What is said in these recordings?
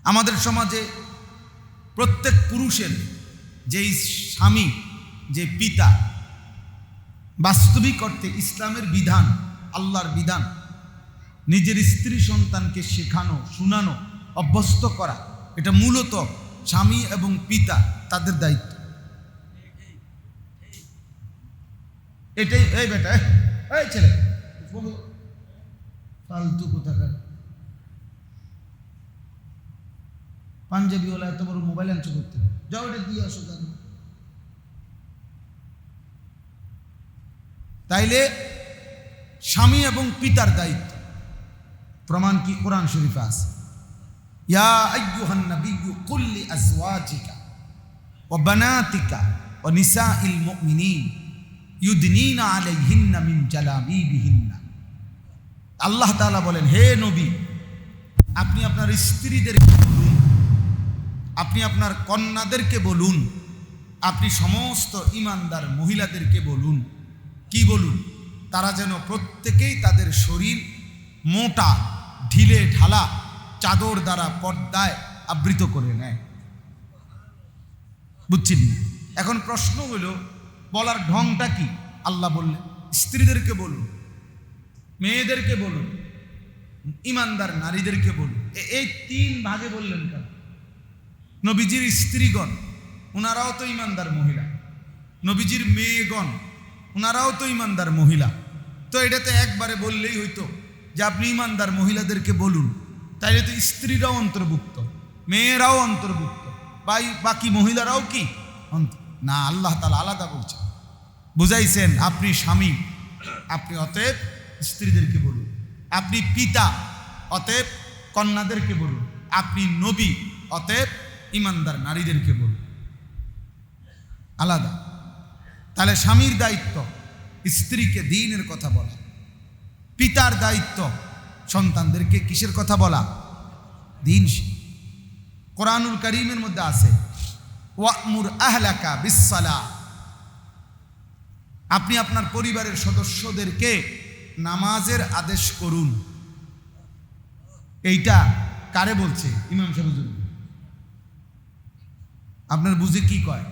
আমাদের সমাজে প্রত্যেক পুরুষের যেই স্বামী, যে পিতা, বাস্তবিক অর্থে ইসলামের বিধান, আল্লাহর বিধান নিজের স্ত্রী সন্তানকে শেখানো, শোনানো, অভ্যস্ত করা, এটা মূলত স্বামী এবং পিতা তাদের দায়িত্ব। এটাই। এই বেটা, এই ছেলে, ফালতু কোথাকার পাঞ্জাবিওয়ালা এত বড় মোবাইল আনছো করতে, যাও এটা দিয়ে আসো। তাইলে স্বামী এবং পিতার দায়িত্ব প্রমাণ কি? কোরআন শরীফে আছে, ইয়া আইয়ুহান নাবিয়্যু কুল লিআজওয়াজিকা ওয়া বানাতিকা ওয়া নিসাইল মুমিনিন ইউদনিনা আলাইহিন্না মিন জালাবিবিহিন্না। আল্লাহ তাআলা বলেন, হে নবী, আপনি আপনার স্ত্রীদেরকে বলুন, আপনি আপনার কন্যাদেরকে বলুন, আপনি সমস্ত ঈমানদার মহিলাদেরকে বলুন, কি বলুন? তারা যেন প্রত্যেকেই তাদের শরীর মোটা, ঢিলে ঢালা চাদর দ্বারা পর্দায় আবৃত করে নেয়। বুঝছেন? এখন প্রশ্ন হলো, বলার ঢংটা কি? আল্লাহ বললেন স্ত্রীদেরকে বলুন, মেয়েদেরকে বলুন, ঈমানদার নারীদেরকে বলুন। এই তিন ভাগে বললেন কেন? নবীজির স্ত্রীগণ, ওনারাও তো ঈমানদার মহিলা, নবীজির মেয়েগণ, ওনারাও তো ঈমানদার মহিলা। তো এটাতে একবারে বললেই হইতো যে আপনি ঈমানদার মহিলাদেরকে বলুন, তাইলে তো স্ত্রীরাও অন্তর্ভুক্ত, মেয়েরাও অন্তর্ভুক্ত, বাকি মহিলারাও কি না? আল্লাহ তাআলা আলাদা বলছেন, বুঝাইছেন আপনি স্বামী, আপনি অতএব স্ত্রীদেরকে বলুন, আপনি পিতা, অতএব কন্যাদেরকে বলুন, আপনি নবী, অতএব ঈমানদার নারীদেরকে বলুন। আলাদা। তাহলে স্বামীর দায়িত্ব স্ত্রীকে দ্বীনের কথা বলা, পিতার দায়িত্ব সন্তানদেরকে কিসের কথা বলা? দ্বীন। কোরআনুল কারীমের মধ্যে আছে, ওয়া'মুর আহলাকা বিসসালাহ, আপনি আপনার পরিবারের সদস্যদেরকে নামাজের আদেশ করুন। এইটা কারে বলছে? ইমাম সাহেব আপনার বুঝে কি কয়?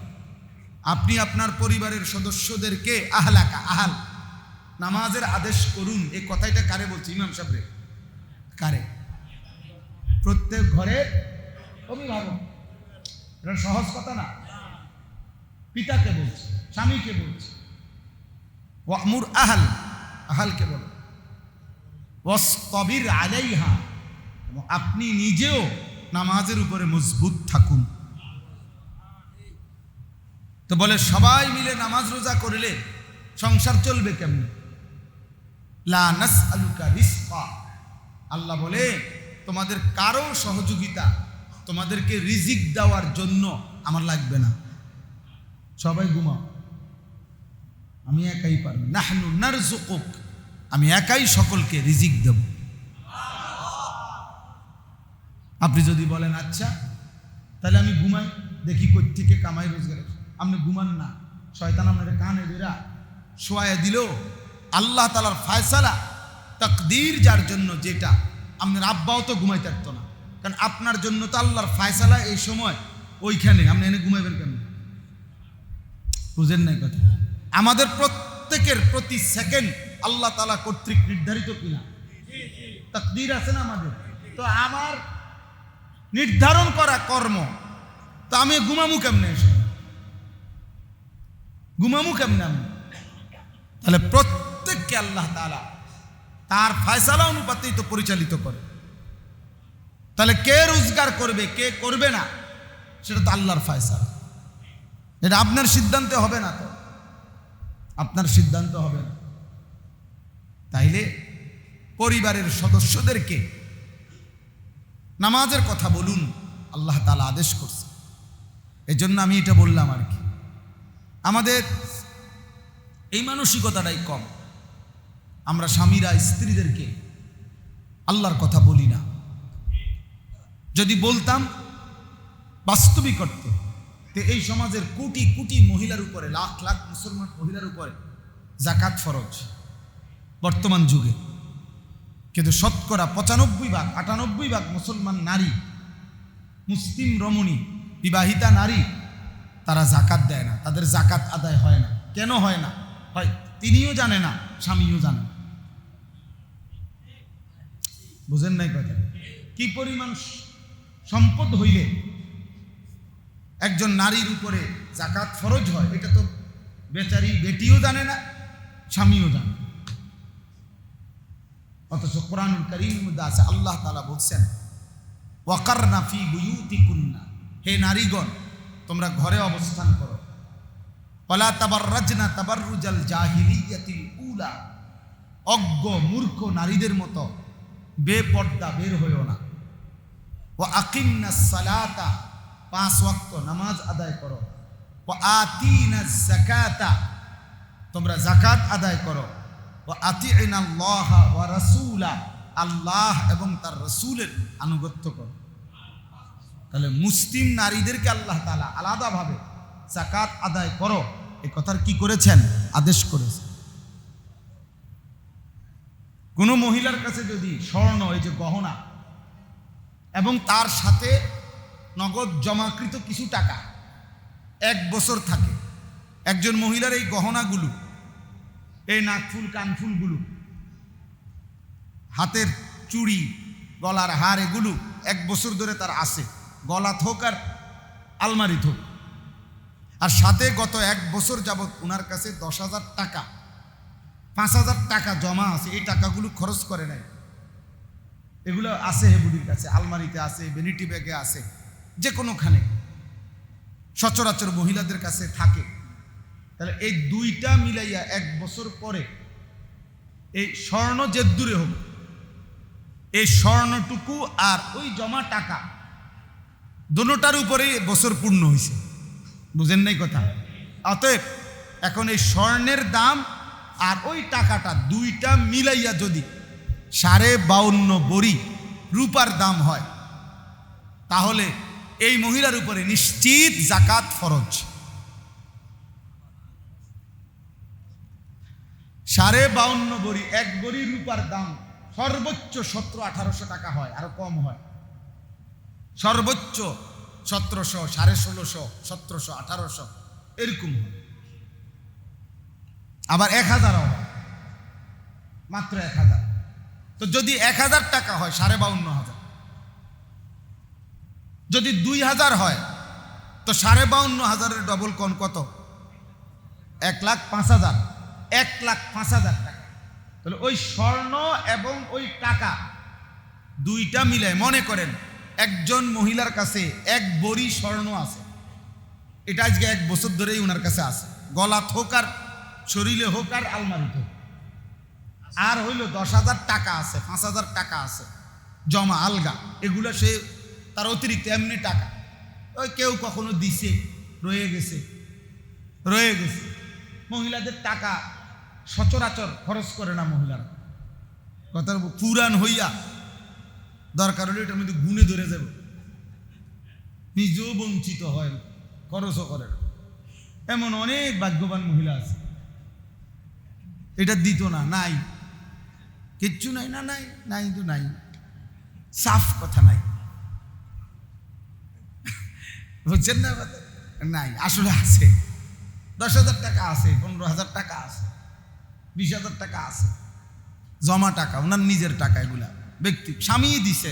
আপনি আপনার পরিবারের সদস্যদেরকে আহলাকা, আহাল, নামাজের আদেশ করুন, এই কথাটা কারে বলছে? ইমাম সাহেব। কারে? প্রত্যেক ঘরের অভিভাবক। এটা সহজ কথা না, পিতাকে বলছে, স্বামীকে বলছে। ওয়া'মুর আহল, আহলকে বলো, ওয়াসতাবির আলাইহা, আপনি নিজেও নামাজের উপরে মজবুত থাকুন। তো বলে সবাই মিলে নামাজ রোজা করলে সংসার চলবে কেমনে? লা নাসআলুকা রিজকা, আল্লাহ বলে তোমাদের কারো সহযোগিতা, তোমাদেরকে রিজিক দেওয়ার জন্য আমার লাগবে না, সবাই ঘুমাও, আমি একাই পারব। নাহনু নারযুকুক, আমি একাই সকলকে রিজিক দেব। আপনি যদি বলেন আচ্ছা তাহলে আমি ঘুমাই, দেখি কই থেকে কামাই রোজগার, আপনি ঘুমান না, শয়তান আপনার কানে ধরে শোয়াইয়া দিল। আল্লাহ তাআলার ফয়সালা, তাকদীর যার জন্য, যেটা আপনার আব্বাও তো ঘুমাইতে পারতো না, কারণ আপনার জন্য তো আল্লাহর ফয়সালা এই সময় ওইখানে, আপনি এনে ঘুমাইবেন কেন? বুঝেন নাই কথা? আমাদের প্রত্যেকের প্রতি সেকেন্ড আল্লাহ তাআলা কর্তৃক নির্ধারিত কিনা? তাকদীর আছে না আমাদের? তো আমার নির্ধারণ করা কর্ম, তো আমি ঘুমামু কেমনে? ঘুমামু কেমনে আমি? তাহলে প্রত্যেককে আল্লাহ তাআলা তার ফয়সালা অনুপাতেই তো পরিচালিত করে। তাহলে কে রোজগার করবে, কে করবে না, সেটা তো আল্লাহর ফয়সালা, এটা আপনার সিদ্ধান্তে হবে না, তো আপনার সিদ্ধান্ত হবে না। তাইলে পরিবারের সদস্যদেরকে নামাজের কথা বলুন, আল্লাহ তাআলা আদেশ করছে। এই জন্য আমি এটা বললাম আর কি, আমাদের এই মানসিকতাটাই কম। আমরা স্বামীরা স্ত্রীদেরকে আল্লাহর কথা বলি না। যদি বলতাম বাস্তবিক অর্থে, তো এই সমাজের কোটি কোটি মহিলার উপরে, লাখ লাখ মুসলমান মহিলার উপরে যাকাত ফরজ বর্তমান যুগে, কিন্তু শতকরা 95 ভাগ 98 ভাগ মুসলমান নারী মুসলিম রমণী, বিবাহিতা নারী, তারা জাকাত দেয় না, তাদের জাকাত আদায় হয় না। কেন হয় না? হয় তিনিও জানে না, স্বামীও জানে না। বুঝেন নাই কথা? কি পরিমাণ সম্পদ হইলে একজন নারীর উপরে জাকাত ফরজ হয়, এটা তো বেচারি বেটিও জানে না, স্বামীও জানে না। অথচ কোরআনুল কারীমের মধ্যে আছে, আল্লাহ তাআলা বলছেন, ওয়াকারনা ফি বুয়ুতিকুন্না, হে নারীগণ তোমরা ঘরে অবস্থান করো, ওয়ালা তাবাররাজনা তাবাররুজাল জাহিলিয়াতিল উলা, অজ্ঞ মূর্খ নারীদের মতো বেপর্দা বের হইও না। ওয়া আকিমনাস সালাতা, 5 ওয়াক্ত নামাজ আদায় করো। ওয়া আতিনাজ যাকাতা, তোমরা যাকাত আদায় করো। ওয়া আতিইনাল্লাহ ওয়া রাসূলা, আল্লাহ এবং তার রাসূলের আনুগত্য করো। তাহলে মুসলিম নারীদেরকে আল্লাহ তাআলা আলাদাভাবে যাকাত আদায় করো এই কথার কি করেছেন? আদেশ করেছেন। কোন মহিলার কাছে যদি স্বর্ণ, এই যে গহনা, এবং তার সাথে নগদ জমাকৃত কিছু টাকা 1 বছর থাকে, একজন মহিলার এই গহনাগুলো, এই নাকফুল কানফুলগুলো, হাতের চুড়ি, গলার হার, এগুলো 1 বছর ধরে তার আছে, গলা থোক আর আলমারি থোক, আর সাথে গত 1 বছর যাবৎ ওনার কাছে 10,000 টাকা, 5,000 টাকা জমা আছে, এই টাকাগুলো খরচ করে নাই, এগুলো আছে হেবুডির কাছে, আলমারিতে আছে, ভ্যানিটি ব্যাগে আছে, যে কোনোখানে সচরাচর মহিলাদের কাছে থাকে। তাহলে এই দুইটা মিলাইয়া 1 বছর পরে এই স্বর্ণ যে দূরে হোক, এই স্বর্ণটুকু আর ওই জমা টাকা দুটোটার উপরে বছর পূর্ণ হয়েছে। বুঝেন নাই কথা? অতএব এখন এই স্বর্ণের দাম আর ওই টাকাটা দুইটা মিলাইয়া যদি 52.5 বড়ি রূপার দাম হয়, তাহলে এই মহিলার উপরে নিশ্চিত যাকাত ফরজ। 52.5 বড়ি, 1 বড়ি রূপার দাম সর্বোচ্চ 1700-1800 টাকা হয়, আরো কম হয়, সর্বোচ্চ 1700, 1650, 1700, 1800 এরকম হয়। আবার 1000 হয়, মাত্র 1000। তো যদি 1000 টাকা হয় 52,500, যদি 2000 হয় তো 52,500 ডবল কোন কত? 1,05,000, 1,05,000 টাকা। তাহলে ওই স্বর্ণ এবং ওই টাকা দুইটা মিলে মনে করেন একজন মহিলার কাছে 1 বড়ি স্বর্ণ আছে, এটা আজকে 1 বছর ধরেই ওনার কাছে আছে, গলা হোক আর শরীরে হোক আর আলমারি হোক, আর হইল 10,000 টাকা আছে, 5,000 টাকা আছে জমা আলগা, এগুলো সে তার অতিরিক্ত এমনি টাকা, ওই কেউ কখনো দিছে, রয়ে গেছে। মহিলাদের টাকা সচরাচর খরচ করে না মহিলারা, কথা পুরান হইয়া দরকার হলে এটার মধ্যে গুণে ধরে যাব, নিজেও বঞ্চিত হয়, খরচও করে না। এমন অনেক ভাগ্যবান মহিলা আছে, এটা দিত না, নাই, কিচ্ছু নাই, না নাই, নাই তো নাই, সাফ কথা নাই, বুঝছেন না? নাই, আসলে আছে, 10,000 টাকা আছে, 15,000 টাকা আছে, 20,000 টাকা আছে, জমা টাকা, ওনার নিজের টাকা, এগুলা ব্যক্তি, স্বামী দিছে,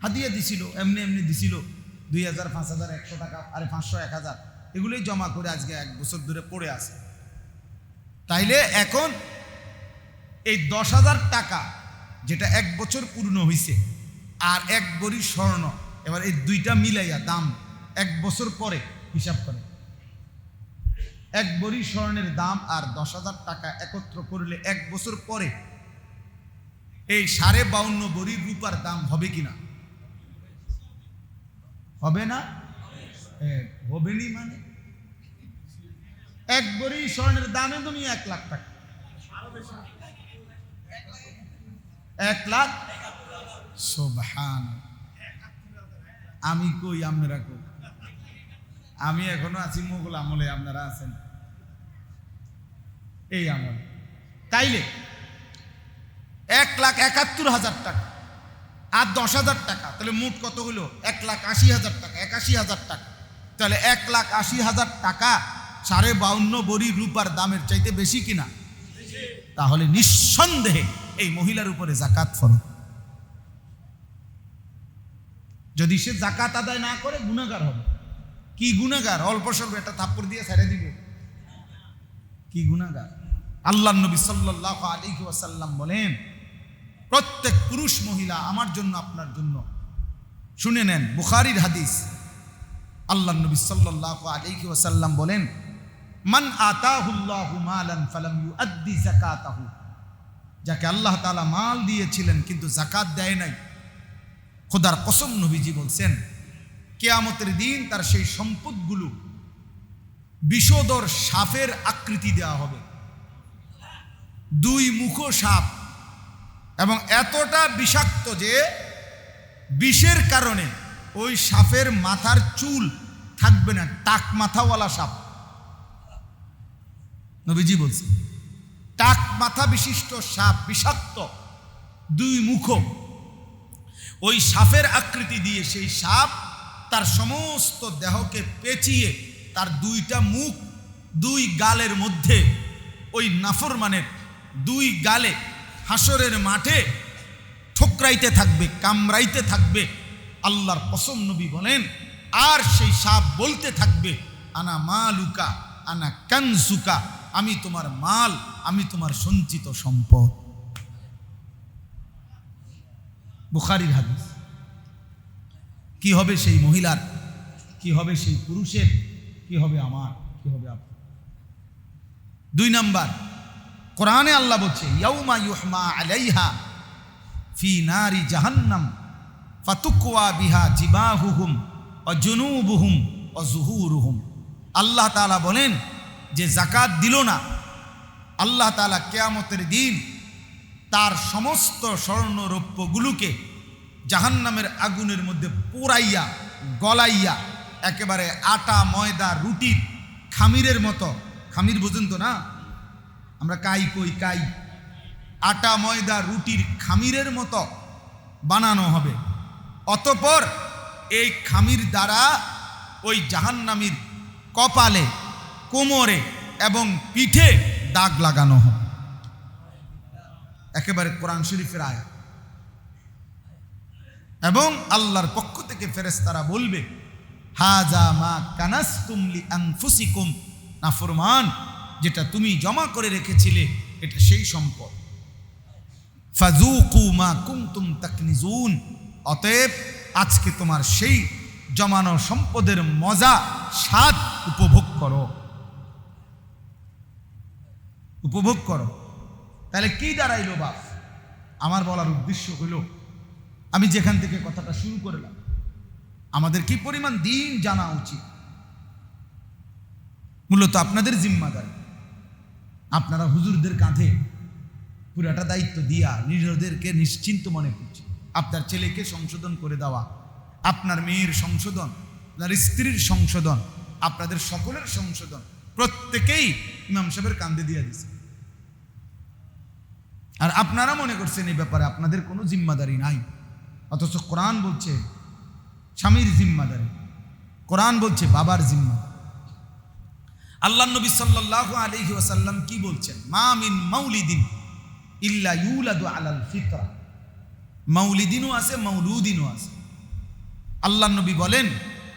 হাদিয়া দিছিল, এমনি এমনি দিছিল, 2,000, 5,000, 100 টাকা, আরে 500, 1,000, এগুলোই জমা করে আজকে 1 বছর ধরে পড়ে আছে। তাইলে এখন এই 10,000 টাকা যেটা 1 বছর পূর্ণ হয়েছে আর 1 বড়ি স্বর্ণ, এবার এই দুইটা মিলাইয়া দাম 1 বছর পরে হিসাব করে, 1 বড়ি স্বর্ণের দাম আর 10,000 টাকা একত্র করলে 1 বছর পরে এই 52.5 বড়ি রূপার দাম হবে কিনা? হবে না? হবে নি মানে 1 বড়ি স্বর্ণের দামে তুমি 1 লাখ টাকা, 1 লাখ। সুবহান, আমি কই আপনারা কই, আমি এখনো আছি মোগল আমলে, আপনারা আছেন এই আমলে। তাইলে 1,71,000 টাকা আর 10,000 টাকা, তাহলে মোট কত হলো? 1,80,000 টাকা, 81,000 টাকা। তাহলে 1,80,000 টাকা 52.5 ভরি রূপার দামের চাইতে বেশি কিনা? তাহলে নিঃসন্দেহে এই মহিলার উপরে যাকাত ফরজ। যদি সে যাকাত আদায় না করে গুনাহগার হবে। কি গুনাহগার? অল্প স্বল্প একটা থাপ্পড় দিয়ে ছেড়ে দিবে, কি গুনাহগার? আল্লাহর নবী সাল্লাল্লাহু আলাইহি ওয়াসাল্লাম বলেন, প্রত্যেক পুরুষ মহিলা আমার জন্য আপনার জন্য, শুনে নেন, বুখারীর হাদিস। আল্লাহর নবী সাল্লাল্লাহু আলাইহি ওয়াসাল্লাম বলেন, মান আতাহুল্লাহু মালান ফালাম ইউআদ্দি যাকাতাহু, যাকে আল্লাহ তাআলা মাল দিয়েছিলেন কিন্তু যাকাত দেয় নাই, খোদার কসম নবীজি বলছেন কিয়ামতের দিন তার সেই সম্পদগুলো বিষধর সাপের আকৃতি দেওয়া হবে। 2 মুখো সাপ, এবং এতটা বিষাক্ত যে বিষের কারণে ওই সাপের মাথার চুল থাকবে না, টাক মাথাওয়ালা সাপ। নবীজি বলছে টাক মাথা বিশিষ্ট সাপ, বিষাক্ত, 2 মুখো। ওই সাপের আকৃতি দিয়ে সেই সাপ তার সমস্ত দেহকে পেঁচিয়ে তার 2টা মুখ 2 গালের মধ্যে, ওই নাফরমানের 2 গালে হাসরের মাঠে ঠোকরাইতে থাকবে, কামড়াইতে থাকবে। আল্লাহর কসম নবী বলেন, আর সেই সাপ বলতে থাকবে, আনা মালুকা আনা কানসুকা, আমি তোমার মাল, আমি তোমার সঞ্চিত সম্পদ। বুখারীর হাদিস। কি হবে সেই মহিলার, কি হবে সেই পুরুষের, কি হবে আমার, কি হবে আপনার? 2 নাম্বার, কোরআনে আল্লাহ বলছে, ইয়াউমা ইউহমা আলাইহা ফি নারি জাহান্নাম ফাতুকওয়া বিহা জিবাহুহুম ওয়া জুনুবুহুম ওয়া যুহুরুহুম। আল্লাহ তাআলা বলেন যে যাকাত দিল না, আল্লাহ তাআলা কিয়ামতের দিন তার সমস্ত স্বর্ণ রৌপ্যগুলোকে জাহান্নামের আগুনের মধ্যে পোড়াইয়া গলাইয়া একেবারে আটা ময়দা রুটির খামিরের মতো, খামির বুঝুন তো না, আমরা কাই কই কাই, আটা ময়দা রুটির খামিরের মতো বানানো হবে। অতঃপর এই খামির দ্বারা ওই জাহান্নামীর কপালে, কোমরে এবং পিঠে দাগ লাগানো হবে। একেবারে কোরআন শরীফের আয়াত। এবং আল্লাহর পক্ষ থেকে ফেরেশতারা বলবে, হাজা মা কানাসতুম লিআনফুসিকুম, নাফরমান, যেটা তুমি জমা করে রেখেছিলে এটা সেই সম্পদ। ফাযুকু মা কুনতুম তাকনিজুন, অতএব আজকে তোমার সেই জমানো সম্পদের মজা স্বাদ উপভোগ করো, উপভোগ করো। তাহলে কি দাঁড়াইলো বাপ? আমার বলার উদ্দেশ্য হলো, আমি যেখান থেকে কথাটা শুরু করলাম, আমাদের কি পরিমাণ দিন জানা উচিত। মূলত আপনাদের জিম্মাদারি, আপনারা হুজুরদের কাঁধে পুরাটা দায়িত্ব দিয়া নিজেদেরকে নিশ্চিন্ত মনে করছে। আপনার ছেলেকে সংশোধন করে দেওয়া, আপনার মেয়ের সংশোধন, আপনার স্ত্রীর সংশোধন, আপনাদের সকলের সংশোধন প্রত্যেকেই ইমাম সাহেবের কাঁধে দিয়ে দিছে। আর আপনারা মনে করছেন এই ব্যাপারে আপনাদের কোনো জিম্মাদারি নাই, অথচ কোরআন বলছে স্বামীর জিম্মাদারি, কোরআন বলছে বাবার জিম্মাদারি। আল্লাহ নবী সাল্লাল্লাহু আলাইহি ওয়াসাল্লাম কি বলছেন? মা মিন মাউলিদিন ইল্লা ইউলাদু আলাল ফিতরা। মাউলিদিনও আছে, মাউলুদিনও আছে। আল্লাহ নবী বলেন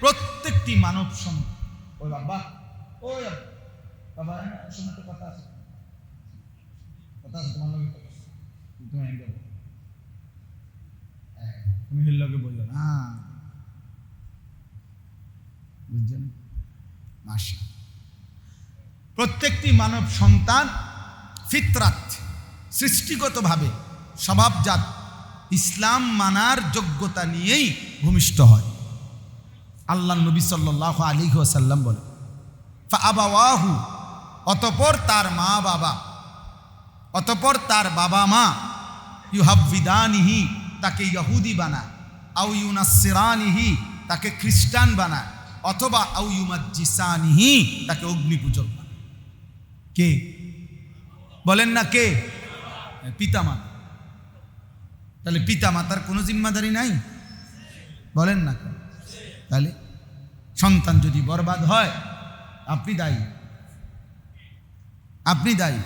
প্রত্যেকটি মানব সন্তান, ওই বাবা, ওই বাবা, শোনা তো কথা আছে, কথা আছে তোমার লগে, তুমি তুমি হিল্লকে বললো না, বুঝছেন? মাশা, প্রত্যেকটি মানব সন্তান ফিতরাত, সৃষ্টিগতভাবে স্বভাবজাত ইসলাম মানার যোগ্যতা নিয়েই ভূমিষ্ঠ হয়। আল্লাহ নবী সাল্লাল্লাহু আলাইহি ওয়াসাল্লাম বলেন, ফাআবাওয়াহু, অতঃপর তার মা বাবা, অতঃপর তার বাবা মা, ইউহাব্বিদানিহি, তাকে ইহুদি বানায়, আও ইউনাসসিরানিহি, তাকে খ্রিস্টান বানায়, অথবা আও ইউমাজ্জিসানিহি, তাকে অগ্নিপূজক বানায়। কে বলেন না? কে? পিতামাতা। তাহলে পিতা মাতার কোনো জিম্মাদারি নাই? বলেন না কেন? তাহলে সন্তান যদি বরবাদ হয় আপনি দায়ী, আপনি দায়ী,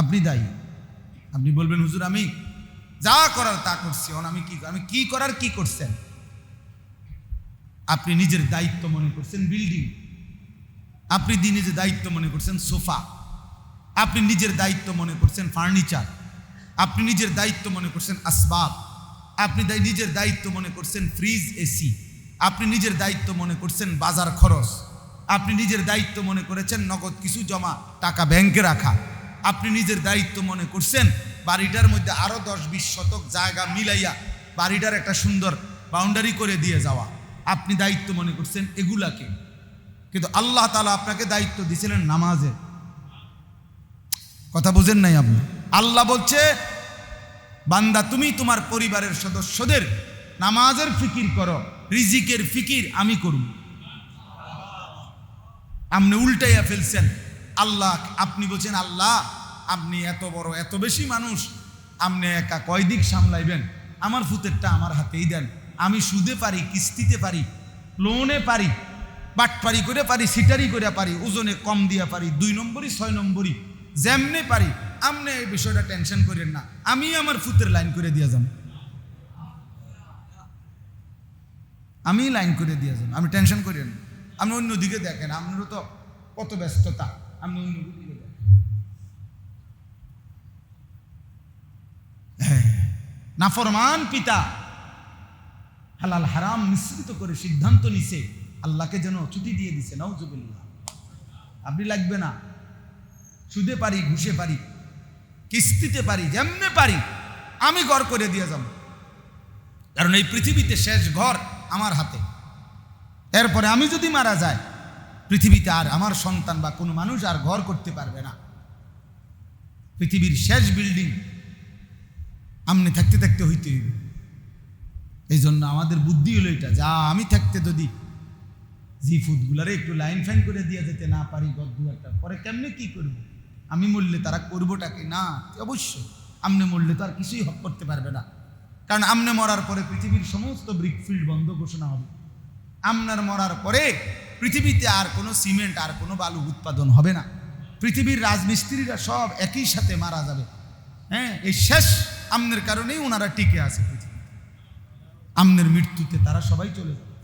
আপনি দায়ী। আপনি বলবেন হুজুর আমি যা করার তা করছি, আমি কি করার কি করছেন? আপনি নিজের দায়িত্ব মনে করছেন বিল্ডিং, আপনি নিজের দায়িত্ব মনে করছেন সোফা, আপনি নিজের দায়িত্ব মনে করছেন ফার্নিচার, আপনি নিজের দায়িত্ব মনে করছেন আসবাব, আপনি নিজের দায়িত্ব মনে করছেন ফ্রিজ, এসি, আপনি নিজের দায়িত্ব মনে করছেন বাজার খরচ, আপনি নিজের দায়িত্ব মনে করেছেন নগদ কিছু জমা টাকা ব্যাংকে রাখা, আপনি নিজের দায়িত্ব মনে করছেন বাড়িটার মধ্যে আরো 10-20 শতক জায়গা মিলাইয়া বাড়িটার একটা সুন্দর বাউন্ডারি করে দিয়ে যাওয়া, আপনি দায়িত্ব মনে করছেন এগুলাকে। কিন্তু আল্লাহ তাআলা আপনাকে দায়িত্ব দিয়েছিলেন নামাজের। কথা বুঝেন নাই আপনি? আল্লাহ বলছে বান্দা তুমি তোমার পরিবারের সদস্যদের নামাজের ফিকির করো, রিজিকের ফিকির আমি করব। আপনি উল্টাইয়া ফেলছেন। আল্লাহ, আপনি বলছেন আল্লাহ আপনি এত বড় এত বেশি মানুষ, আপনি একা কয় দিক সামলাইবেন? আমার ফুতেরটা আমার হাতেই দেন, আমি সুদে পারি, কিস্তিতে পারি, লোনে পারি, বাটপারি করে পারি, সিটারি করে পারি, ওজনে কম দিয়া পারি, 2 নম্বরই 6 নম্বরই যেমনে পারি। আপনি এই বিষয়টা টেনশন করেন না, আমি আমার ফুতের লাইন করে দিয়ে যান, আমি লাইন করে দিয়ে যান, আমি টেনশন করেন। আপনি অন্যদিকে দেখেন, আপনারও তো কত ব্যস্ততা, আপনি অন্যদিকে দেখেন। নাফরমান পিতা হালাল হারাম মিশ্রিত করে সিদ্ধান্ত নিছে, আল্লাহকে যেন ছুটি দিয়ে দিছে। নাউজুবিল্লাহ। আপনি লাগবে না, সুদে পারি, ঘুষে পারি, কিস্তিতে পারি, যেমনে পারি আমি ঘর করে দিয়ে যাব, কারণ এই পৃথিবীতে শেষ ঘর আমার হাতে। এরপরে আমি যদি মারা যাই পৃথিবীতে আর আমার সন্তান বা কোনো মানুষ আর ঘর করতে পারবে না। পৃথিবীর শেষ বিল্ডিং আমনে থাকতে থাকতে হইতে হইবে। এই জন্য আমাদের বুদ্ধি হলো এটা, যা আমি থাকতে যদি জি ফুডগুলারে একটু লাইন ফাইন করে দিয়ে যেতে না পারি গদ্দু একটা, পরে কেমনে কি করব? আমি মরলে তারা করবোটাকে না? অবশ্যই আমনে মরলে তো আর কিছুই হক করতে পারবে না, কারণ আমনে মরার পরে পৃথিবীর সমস্ত ব্রিকফিল্ড বন্ধ ঘোষণা হবে। আপনার মরার পরে পৃথিবীতে আর কোনো সিমেন্ট আর কোনো বালু উৎপাদন হবে না। পৃথিবীর রাজমিস্ত্রিরা সব একই সাথে মারা যাবে। হ্যাঁ, এই শেষ আমনের কারণেই ওনারা টিকে আছে পৃথিবীতে। আমনের মৃত্যুতে তারা সবাই চলে যাবে,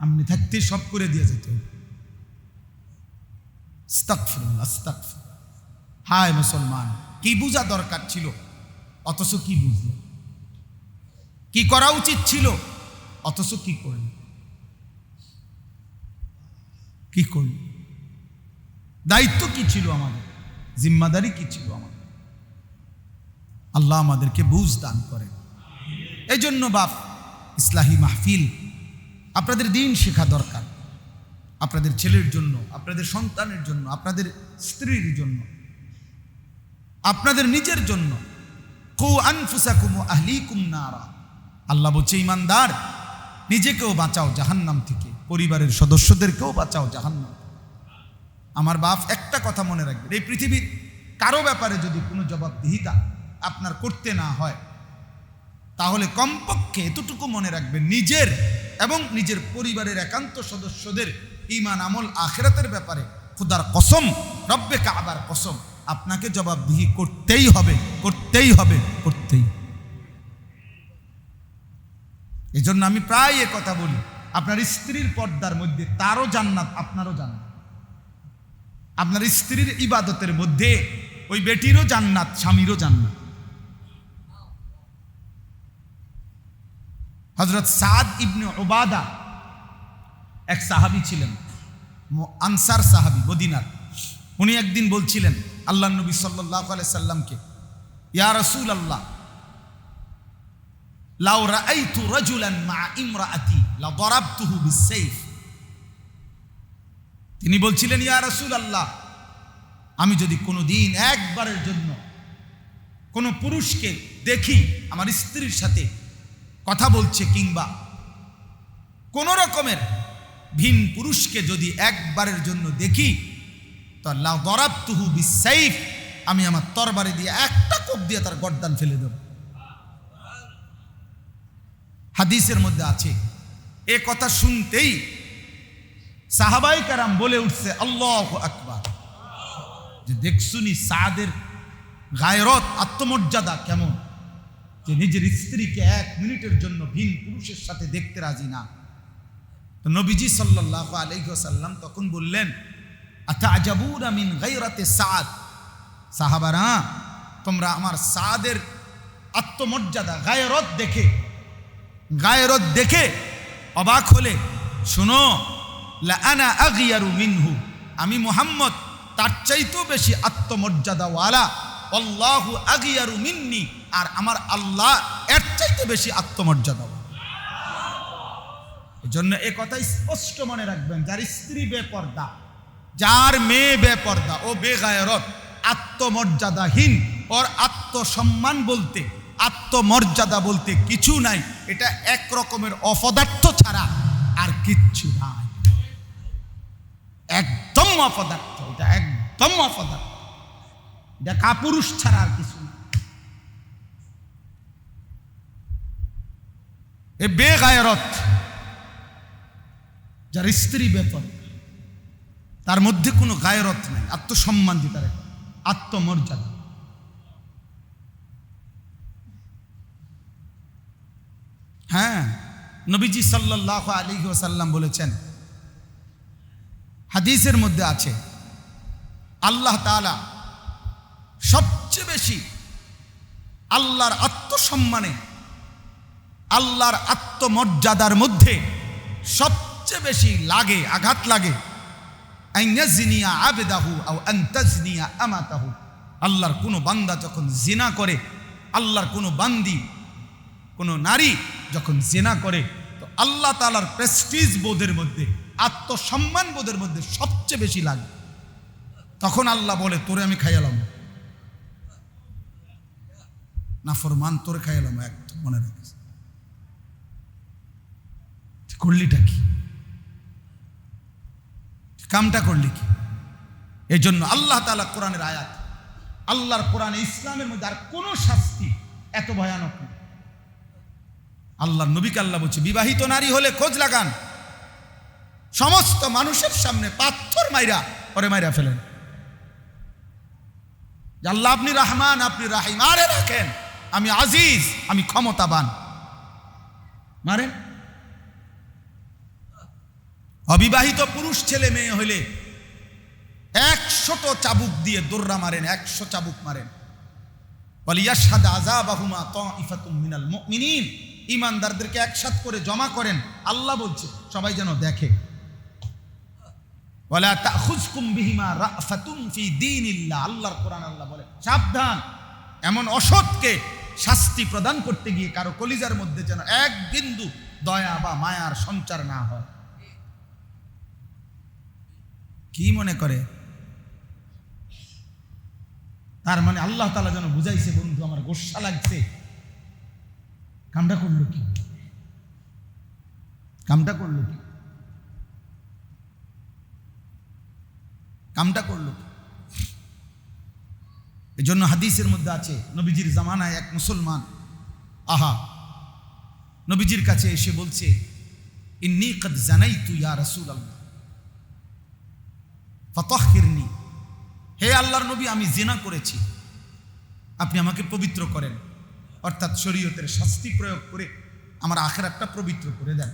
আমনে থাকতে সব করে দিয়ে যেতে হবে। আস্তাগফিরুল্লাহ, আস্তাগফিরুল্লাহ। হায় মুসলমান, কি বুঝা দরকার ছিল অথচ কি বুঝলে, কি করা উচিত ছিল অথচ কি করল, কি করল? দায়িত্ব কি ছিল আমাদের, জিম্মাদারি কি ছিল আমাদের? আল্লাহ আমাদেরকে বুঝ দান করেন। এই জন্য বাপ, ইসলাহি মাহফিল, আপনাদের দিন শেখা দরকার, আপনাদের ছেলের জন্য, আপনাদের সন্তানের জন্য, আপনাদের স্ত্রীর জন্য, আপনাদের নিজের জন্য। কু আনফুসাকুম ওয়া আহলিকুম নারা। আল্লাহ বলছে ঈমানদার নিজেকেও বাঁচাও জাহান্নাম থেকে, পরিবারের সদস্যদেরকেও বাঁচাও জাহান্নাম। আমার বাপ একটা কথা মনে রাখবেন, এই পৃথিবীর কারো ব্যাপারে যদি কোনো জবাবদিহিতা আপনার করতে না হয়, তাহলে কমপক্ষে এতটুকু মনে রাখবেন, নিজের এবং নিজের পরিবারের একান্ত সদস্যদের ঈমান আমল আখিরাতের ব্যাপারে খুদার কসম, রব্বে কাবার কসম, আপনাকে জবাবদিহি করতেই হবে, করতেই হবে, করতেই। এই জন্য আমি প্রায় এ কথা বলি, আপনার স্ত্রীর পর্দার মধ্যে তারও জান্নাত, আপনারও জান্নাত। আপনার স্ত্রীর ইবাদতের মধ্যে ওই বেটিরও জান্নাত, স্বামীরও জান্নাত। হযরত সাদ ইবনে উবাদা এক সাহাবী ছিলেন, আনসার সাহাবী, মদিনার। উনি একদিন বলছিলেন আল্লাহ নবী সাল্লাল্লাহু আলাইহি সাল্লামকে, ইয়া রাসূলুল্লাহ, লাউ রাআইতু রাজুলান মা ইমরাআতি লা দারাবতুহু বিস-সাইফ। তিনি বলছিলেন, ইয়া রাসূলুল্লাহ, আমি যদি কোনোদিন একবারের জন্য কোনো পুরুষকে দেখি আমার স্ত্রীর সাথে কথা বলছে, কিংবা কোন রকমের ভিন পুরুষকে যদি একবারের জন্য দেখি, তো লা দারাবতুহু বিস-সাইফ, আমি আমার তরবারি দিয়ে একটা কোপ দিয়ে তার গর্দান ফেলে দেব। হাদিসের মধ্যে আছে। এ কথা শুনতেই সাহাবায়ে কেরাম বলে উঠছে আল্লাহু আকবার, যে দেখছুনি সাদের গায়রত, আত্মমর্যাদা কেমন, যে নিজের স্ত্রীকে 1 মিনিটের জন্য ভিন পুরুষের সাথে দেখতে রাজি না। তো নবীজি সাল্লাল্লাহু আলাইহি ওয়াসাল্লাম তখন বললেন আতাআজাবুনা মিন গায়রাতি সাদ, সাহাবারা তোমরা আমার সাদের আত্মমর্যাদা গায়রত দেখে অবাক হলে, শোনো লা আনা আগিয়ারু মিনহু, আমি মুহাম্মদ তার চাইতেও বেশি আত্মমর্যাদাওয়ালা, আল্লাহু আগিয়ারু মিন্নি, আর আমার আল্লাহ এর চাইতে বেশি আত্মমর্যাদাওয়ালা। এজন্য এই কথা স্পষ্ট মনে রাখবেন, যার স্ত্রী বেপর্দা, যার মেয়ে বেপর্দা, ও বেগায়রত, আত্মমর্যাদাহীন, ওর আত্মসম্মান বলতে, আত্মমর্যাদা বলতে কিছু নাই। এটা এক রকমের অপদার্থ ছাড়া আর কিচ্ছু নাই, একদম অপদার্থ, এটা একদম অপদার্থ, এটা কাপুরুষ ছাড়া আর কিছু না। এ বেগায়রত, যার স্ত্রী বেপর্দা, তার মধ্যে কোনো গায়রত নাই, আত্মসম্মান দিতে পারে, আত্মমর্যাদা। হ্যাঁ, নবীজি সাল্লাল্লাহু আলাইহি ওয়াসাল্লাম বলেছেন, হাদিসের মধ্যে আছে, আল্লাহ তাআলা সবচেয়ে বেশি আল্লাহর আত্মসম্মানে, আল্লাহর আত্মমর্যাদার মধ্যে সবচেয়ে বেশি লাগে, আঘাত লাগে, আইয়াজনিয়া আবদাহু আও আনতাজনিয়া আমাতাহু, আল্লাহর কোনো বান্দা যখন জিনা করে, আল্লাহর কোনো বান্দি, কোনো নারী যখন জিনা করে, তো আল্লাহ তাআলার প্রেস্টিজ বোধের মধ্যে, আত্মসম্মান বোধের মধ্যে সবচেয়ে বেশি লাগে। তখন আল্লাহ বলে, তোরে আমি খাইয়ালাম, নাফরমান তোরে খাইয়ালাম, একদম মনে রাখিস, করলিটা কি, কামটা করলি কি? এই জন্য আল্লাহ তাআলা কোরআনের আয়াত, আল্লাহর কোরআনে, ইসলামের মধ্যে আর কোন শাস্তি এত ভয়ানক না। আল্লাহর নবীকে আল্লাহ বলছে, বিবাহিত নারী হলে খোঁজ লাগান, সমস্ত মানুষের সামনে পাথর মাইরা পরে মাইরা ফেলেন, আল্লাহ আপনি রহমান, আপনি রাহিম, আরে রাখেন, আমি আজিজ, আমি ক্ষমতাবান, মারেন। অবিবাহিত পুরুষ ছেলে মেয়ে হইলে 100 চাবুক দিয়ে দৌড়া মারেন, 100 চাবুক মারেন। ওয়ালিয়াশহাদ আযাবাহুমা তাইফাতুম মিনাল মুমিনিন, ঈমানদারদেরকে একসাথে করে জমা করেন, আল্লাহ বলছে সবাই যেন দেখে। ওয়ালা তাখুযকুম বিহিমা রাফাতুন ফি দীনিল্লাহ, আল্লাহর কোরআন আল্লাহ বলে সাবধান, এমন অসৎকে শাস্তি প্রদান করতে গিয়ে কারো কলিজার মধ্যে যেন এক বিন্দু দয়া বা মায়ার সঞ্চার না হয়। কি মনে করে? তার মানে আল্লাহ তাআলা যেন বুঝাইছে, বন্ধু আমার গোসা লাগছে, কামটা করলো কি, কামটা করলো কি, কামটা করলো কি? এই জন্য হাদিসের মধ্যে আছে, নবীজির জামানায় এক মুসলমান নবীজির কাছে এসে বলছে, ইন্নী কদ জানাইতু ইয়া রাসূলুল্লাহ ফাতাহহিরনি, হে আল্লাহর নবী আমি জিনা করেছি, আপনি আমাকে পবিত্র করেন, অর্থাৎ শরীয়তের শাস্তি প্রয়োগ করে আমার আখিরাতটা পবিত্র করে দেন।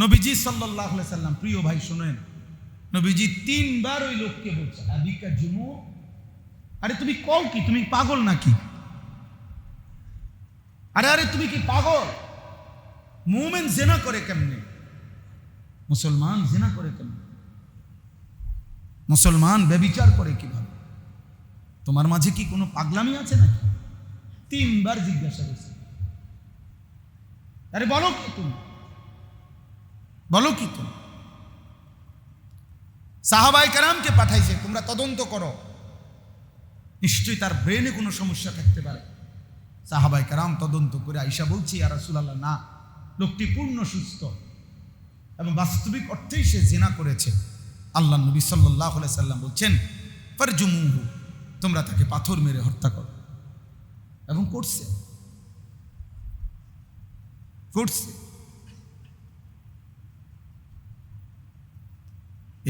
নবীজি সাল্লাল্লাহু আলাইহি সাল্লাম, প্রিয় ভাই শুনেন, নবীজি 3 বার ওই লোককে বলছে, আবিকা জুনু, আরে তুমি কও কি, তুমি পাগল নাকি? আরে তুমি কি পাগল? মুমিন জিনা করে কেমনে? মুসলমান জিনা করে কেমনে? মুসলমান ব্যভিচার করে কিভাবে? তোমার মাঝে কি কোনো পাগলামি আছে নাকি? 3 বার জিজ্ঞাসা করছে, আরে বলো কি তুমি, বলো কি তুমি? সাহাবায়ে কেরামকে পাঠাইছে, তোমরা তদন্ত করো, নিশ্চয়ই তার ব্রেনে কোনো সমস্যা থাকতে পারে। সাহাবায়ে কেরাম তদন্ত করে আয়েশা বলছে, ইয়া রাসূলুল্লাহ, না, লোকটি পূর্ণ সুস্থ এবং বাস্তবিক অর্থেই সে জিনা করেছে। আল্লাহ নবী সাল্লাল্লাহু আলাইহি সাল্লাম বলছেন, ফারজুমুহু, তোমরা তাকে পাথর মেরে হত্যা করো। এবং করছে।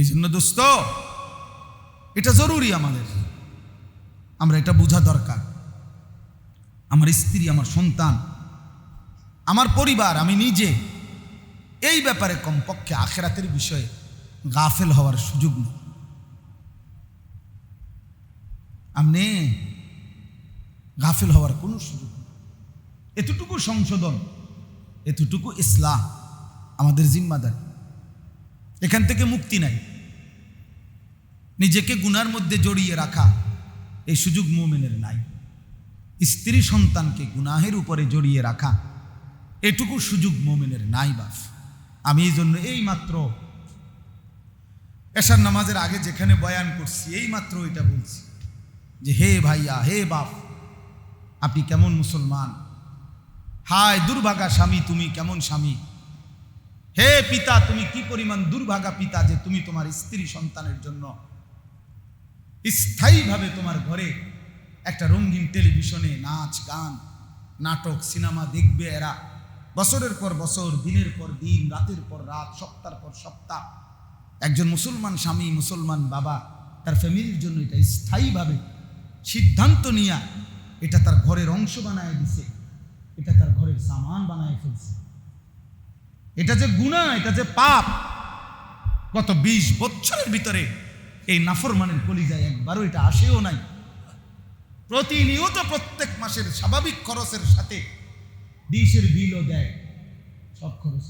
এই জন্য দোস্ত, এটা জরুরি আমাদের, আমরা এটা বোঝা দরকার। আমার স্ত্রী, আমার সন্তান, আমার পরিবার, আমি নিজে এই ব্যাপারে কমপক্ষে আখিরাতের বিষয়ে গাফেল হওয়ার সুযোগ নেই। আপনি গাফেল হওয়ার কোনো সুযোগ নেই। এতটুকু সংশোধন, এতটুকু ইসলাহ আমাদের জিম্মাদারি। এখান থেকে মুক্তি নাই। নিজেকে গুনার মধ্যে জড়িয়ে রাখা এই সুযোগ মুমিনের নাই। স্ত্রী সন্তানকে গুনাহের উপরে জড়িয়ে রাখা এটুকু সুযোগ মুমিনের নাই। বাস আমি এই জন্য এই মাত্র এশার নামাজের আগে যেখানে বয়ান করছি, এই মাত্র এটা বলছি যে হে ভাইয়া, হে বাপ, আপনি কেমন মুসলমান? হায় দুর্ভাগা স্বামী, তুমি কেমন স্বামী? হে পিতা, তুমি কি পরিমাণ দুর্ভাগা পিতা যে তুমি তোমার স্ত্রী সন্তানের জন্য স্থায়ীভাবে তোমার ঘরে একটা রঙিন টেলিভিশনে নাচ গান নাটক সিনেমা দেখবে। এরা বছরের পর বছর, দিনের পর দিন, রাতের পর রাত, সপ্তাহের পর সপ্তাহ। একজন মুসলমান স্বামী, মুসলমান বাবা তার ফ্যামিলির জন্য এটা স্থায়ীভাবে সিদ্ধান্ত নিয়ে এটা তার ঘরের অংশ বানায় দিছে, এটা তার ঘরের সামান বানায় ফেলছে। এটা যে গুনাহ, এটা যে পাপ, গত 20 বছরের ভিতরে এই নাফরমানের কলিজায় একবারও এটা আসেও নাই। প্রতিনিয়ত প্রত্যেক মাসের স্বাভাবিক খরচের সাথে ডিশের বিলও দেয়, সব খরচ।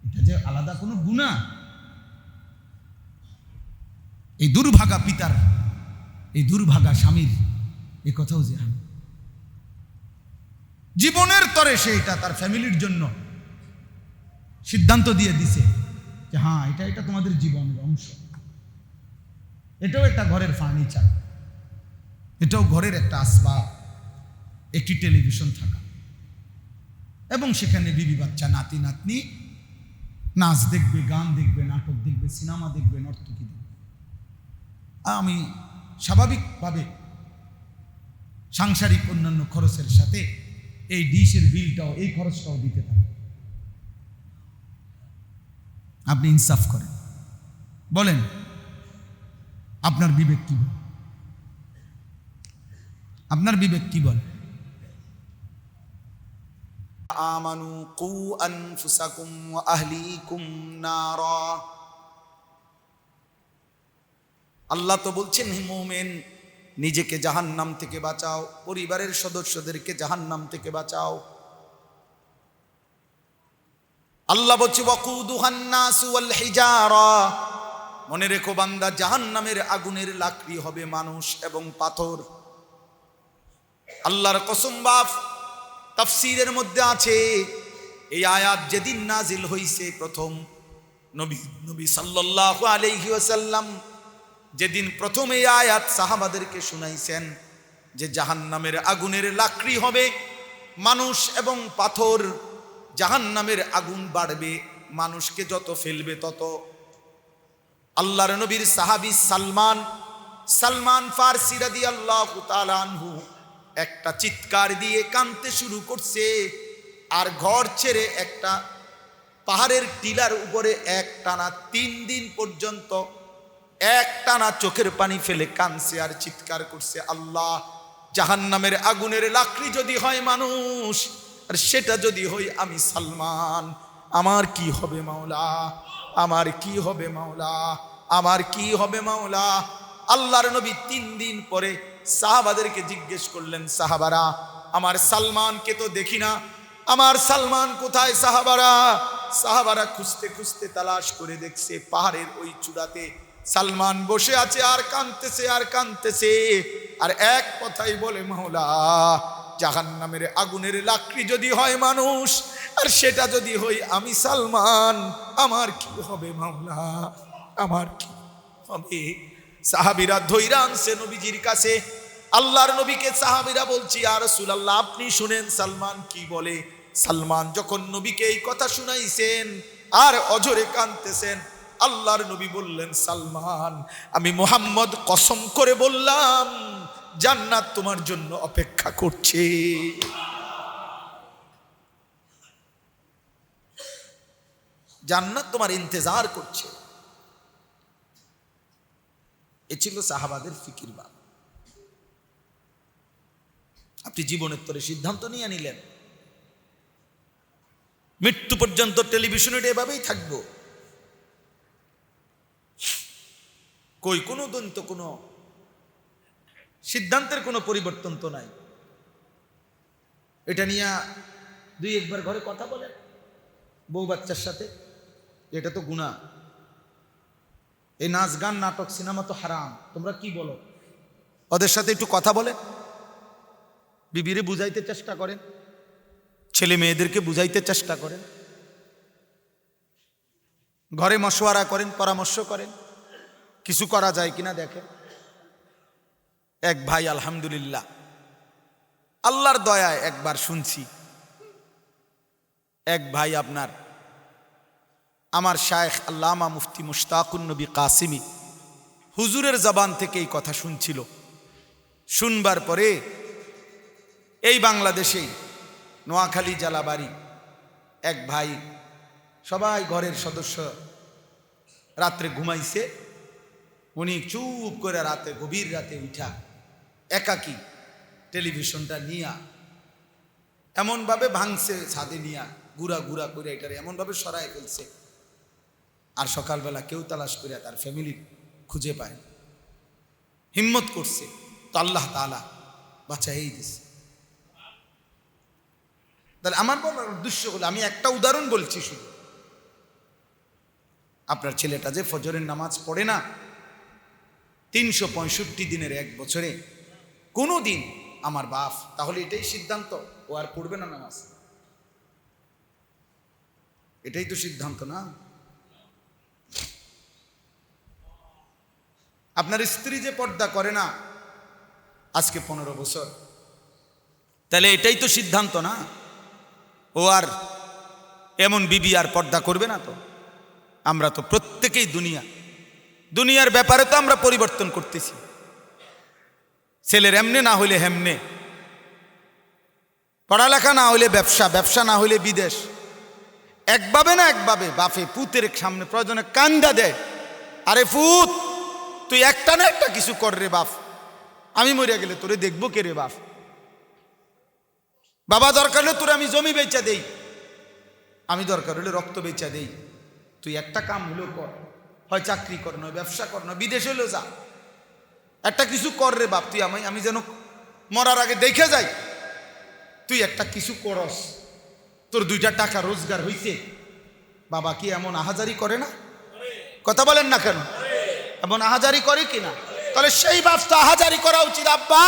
এটা যে আলাদা কোনো গুনাহ, এই দুর্ভাগা পিতার, এই দুর্ভাগা স্বামীর এ কথাও যে জীবনের তরে সে এটা তার ফ্যামিলির জন্য সিদ্ধান্ত দিয়ে দিছে যে হ্যাঁ, এটা তোমাদের জীবনের অংশ। এটাও একটা ঘরের ফার্নিচার, এটাও ঘরের একটা আসবাব, একটি টেলিভিশন থাকা, এবং সেখানে বিবি বাচ্চা, নাতি নাতনি নাচ দেখবে, গান দেখবে, নাটক দেখবে, সিনেমা দেখবে, নর্তকী দেখবে। আমি স্বাভাবিকভাবে সাংসারিক অন্যান্য খরচের সাথে এই ডিশের বিলটাও, এই খরচটাও দিতে থাকে। আপনি ইনসাফ করেন, বলেন আপনার বিবেক কি বলে? আপনার বিবেক কি বলে? আমানু কু আনফুসাকুম ওয়া আহলিকুম নারা। আল্লাহ তো বলছেন, হে মুমিন, নিজেকে জাহান্নাম থেকে বাঁচাও, পরিবারের সদস্যদেরকে জাহান্নাম থেকে বাঁচাও। আল্লাহ বলছে ওয়াকুদুহান নাসু ওয়াল হিজারা, মনে রেখো বান্দা, জাহান্নামের আগুনের লাকড়ি হবে মানুষ এবং পাথর। আল্লাহর কসম বাপ, তাফসীরের মধ্যে আছে এই আয়াত যেদিন নাজিল হইছে প্রথম, নবী সাল্লাল্লাহু আলাইহি ওয়াসাল্লাম যেদিন প্রথম এই আয়াত সাহাবাদেরকে শুনাইছেন যে জাহান্নামের আগুনের লাকড়ি হবে মানুষ এবং পাথর, জাহান্নামের আগুন বাড়বে, মানুষকে যত ফেলবে তত। আল্লাহর নবীর সাহাবী সালমান ফারসি রাদিয়াল্লাহু তাআলা আনহু একটা চিৎকার দিয়ে কাঁদতে শুরু করছে, আর ঘর ছেড়ে একটা পাহাড়ের টিলার উপরে একটানা 3 দিন পর্যন্ত একটানা চোখের পানি ফেলে কাঁদছে আর চিৎকার করছে, আল্লাহ, জাহান্নামের আগুনের লাকড়ি যদি হয় মানুষ, আর সেটা যদি হই আমি সালমান, আমার কি হবে মাওলা, আমার কি হবে মাওলা, আমার কি হবে মাওলা। আল্লাহর নবী 3 দিন পরে সাহাবাদেরকে জিজ্ঞেস করলেন, সাহাবারা, আমার সালমানকে তো দেখি না, আমার সালমান কোথায়? সাহাবারা খুঁজতে খুঁজতে তালাশ করে দেখছে পাহাড়ের ওই চূড়াতে সালমান বসে আছে আর কাঁদতেছে আর কাঁদতেছে, আর এক কথাই বলে, মাওলা, জাহান্নামের আগুনের লাকড়ি যদি হয় মানুষ, আর সেটা যদি হই আমি সালমান, আমার কি হবে মাওলা, আমার কি হবে? সাহাবীরা ধৈর্য আনছে নবীজির কাছে। আল্লাহর নবীকে সাহাবীরা বলছি, ইয়া রাসূলুল্লাহ, আপনি শুনেন সালমান কি বলে। সালমান যখন নবীকে এই কথা শুনাইছেন আর অঝরে কাঁদতেছেন, আল্লাহর নবী বললেন, সালমান, আমি মুহাম্মদ কসম করে বললাম জান্নাত তোমার জন্য অপেক্ষা করছে। জান্নাত তোমার ইন্তজার করছে। এ ছিল সাহাবাদের ফিকির বাদ। আপনি জীবনের তরে সিদ্ধান্ত নিয়ে নিলেন, মৃত্যু পর্যন্ত টেলিভিশনে এভাবেই থাকবো, কই কোনো দিন তো কোনো সিদ্ধান্তের কোনো পরিবর্তন তো নাই। এটা নিয়ে দুই একবার ঘরে কথা বলেন বউ বাচ্চার সাথে, এটা তো গুনাহ, এই নাচ গান নাটক সিনেমা তো হারাম, তোমরা কি বলো? ওদের সাথে একটু কথা বলেন, বিবিরে বুঝাইতে চেষ্টা করেন, ছেলে মেয়েদেরকে বুঝাইতে চেষ্টা করেন, ঘরে মশওয়ারা করেন, পরামর্শ করেন, কিছু করা যায় কিনা দেখেন। এক ভাই আলহামদুলিল্লাহ আল্লাহর দয়ায় একবার শুনছি, এক ভাই আপনার আমার শায়েখ আল্লামা মুফতি মুশতাকুন নবী কাসিমি হুজুরের জবান থেকে এই কথা শুনছিল। শুনবার পরে এই বাংলাদেশেই নোয়াখালী জালাবাড়ি এক ভাই, সবাই ঘরের সদস্য রাত্রে ঘুমাইছে, উনি চুপ করে রাতে গভীর রাতে উঠা একাকী টেলিভিশনটা নিয়া এমনভাবে ভাঙছে, ছাদে নিয়া গুড়া গুড়া করে এটারে এমনভাবে সরায় ফেলছে, আর সকালবেলা কেউ তালাশ করে তার ফ্যামিলি খুঁজে পায়। হিম্মত করছে তো আল্লাহ তাআলা বাঁচাই দিছে। তাহলে আমার বলার উদ্দেশ্য হলো, আমি একটা উদাহরণ বলছি শুধু, আপনার ছেলেটা যে ফজরের নামাজ পড়ে না 365 দিনের এক বছরে কোনো দিন আমার বাপ, তাহলে এটাই সিদ্ধান্ত ও আর পড়বে না নামাজ, এটাই তো সিদ্ধান্ত না? আপনার স্ত্রী যে পর্দা করে না আজকে 15 বছর, তাহলে এটাই তো সিদ্ধান্ত না? ও আর এমন বিবি আর পর্দা করবে না তো? আমরা তো প্রত্যেকেই দুনিয়ার ব্যাপারে তো আমরা পরিবর্তন করতেছি, ছেলের এমনে না হইলে হেমনে, পড়ালেখা না হইলে ব্যবসা, ব্যবসা না হইলে বিদেশ, একভাবে না একভাবে বাপে পুতের সামনে প্রয়োজনে কান্দা দেয়, আরে পুত তুই একটা না একটা কিছু কর রে বাপ, আমি মরিয়া গেলে তোরে দেখবো কে রে বাপ, বাবা দরকার হলে তোরে আমি জমি বেচা দেই, আমি দরকার হলে রক্ত বেচা দেই, তুই একটা কাম হলেও কর, হয় চাকরি কর, নয় ব্যবসা কর, নয় বিদেশ হলেও যা, একটা কিছু কর রে বাপ, তুই আমি যেন মরার আগে দেখে যাই তুই একটা কিছু করস, তোর 2টা টাকা রোজগার হইছে। বাবা কি এমন আহাজারি করে না? কথা বলেন না কেন? এমন আহাজারি করে কিনা? তাহলে সেই বাপ তো আহাজারি করা উচিত, আব্বা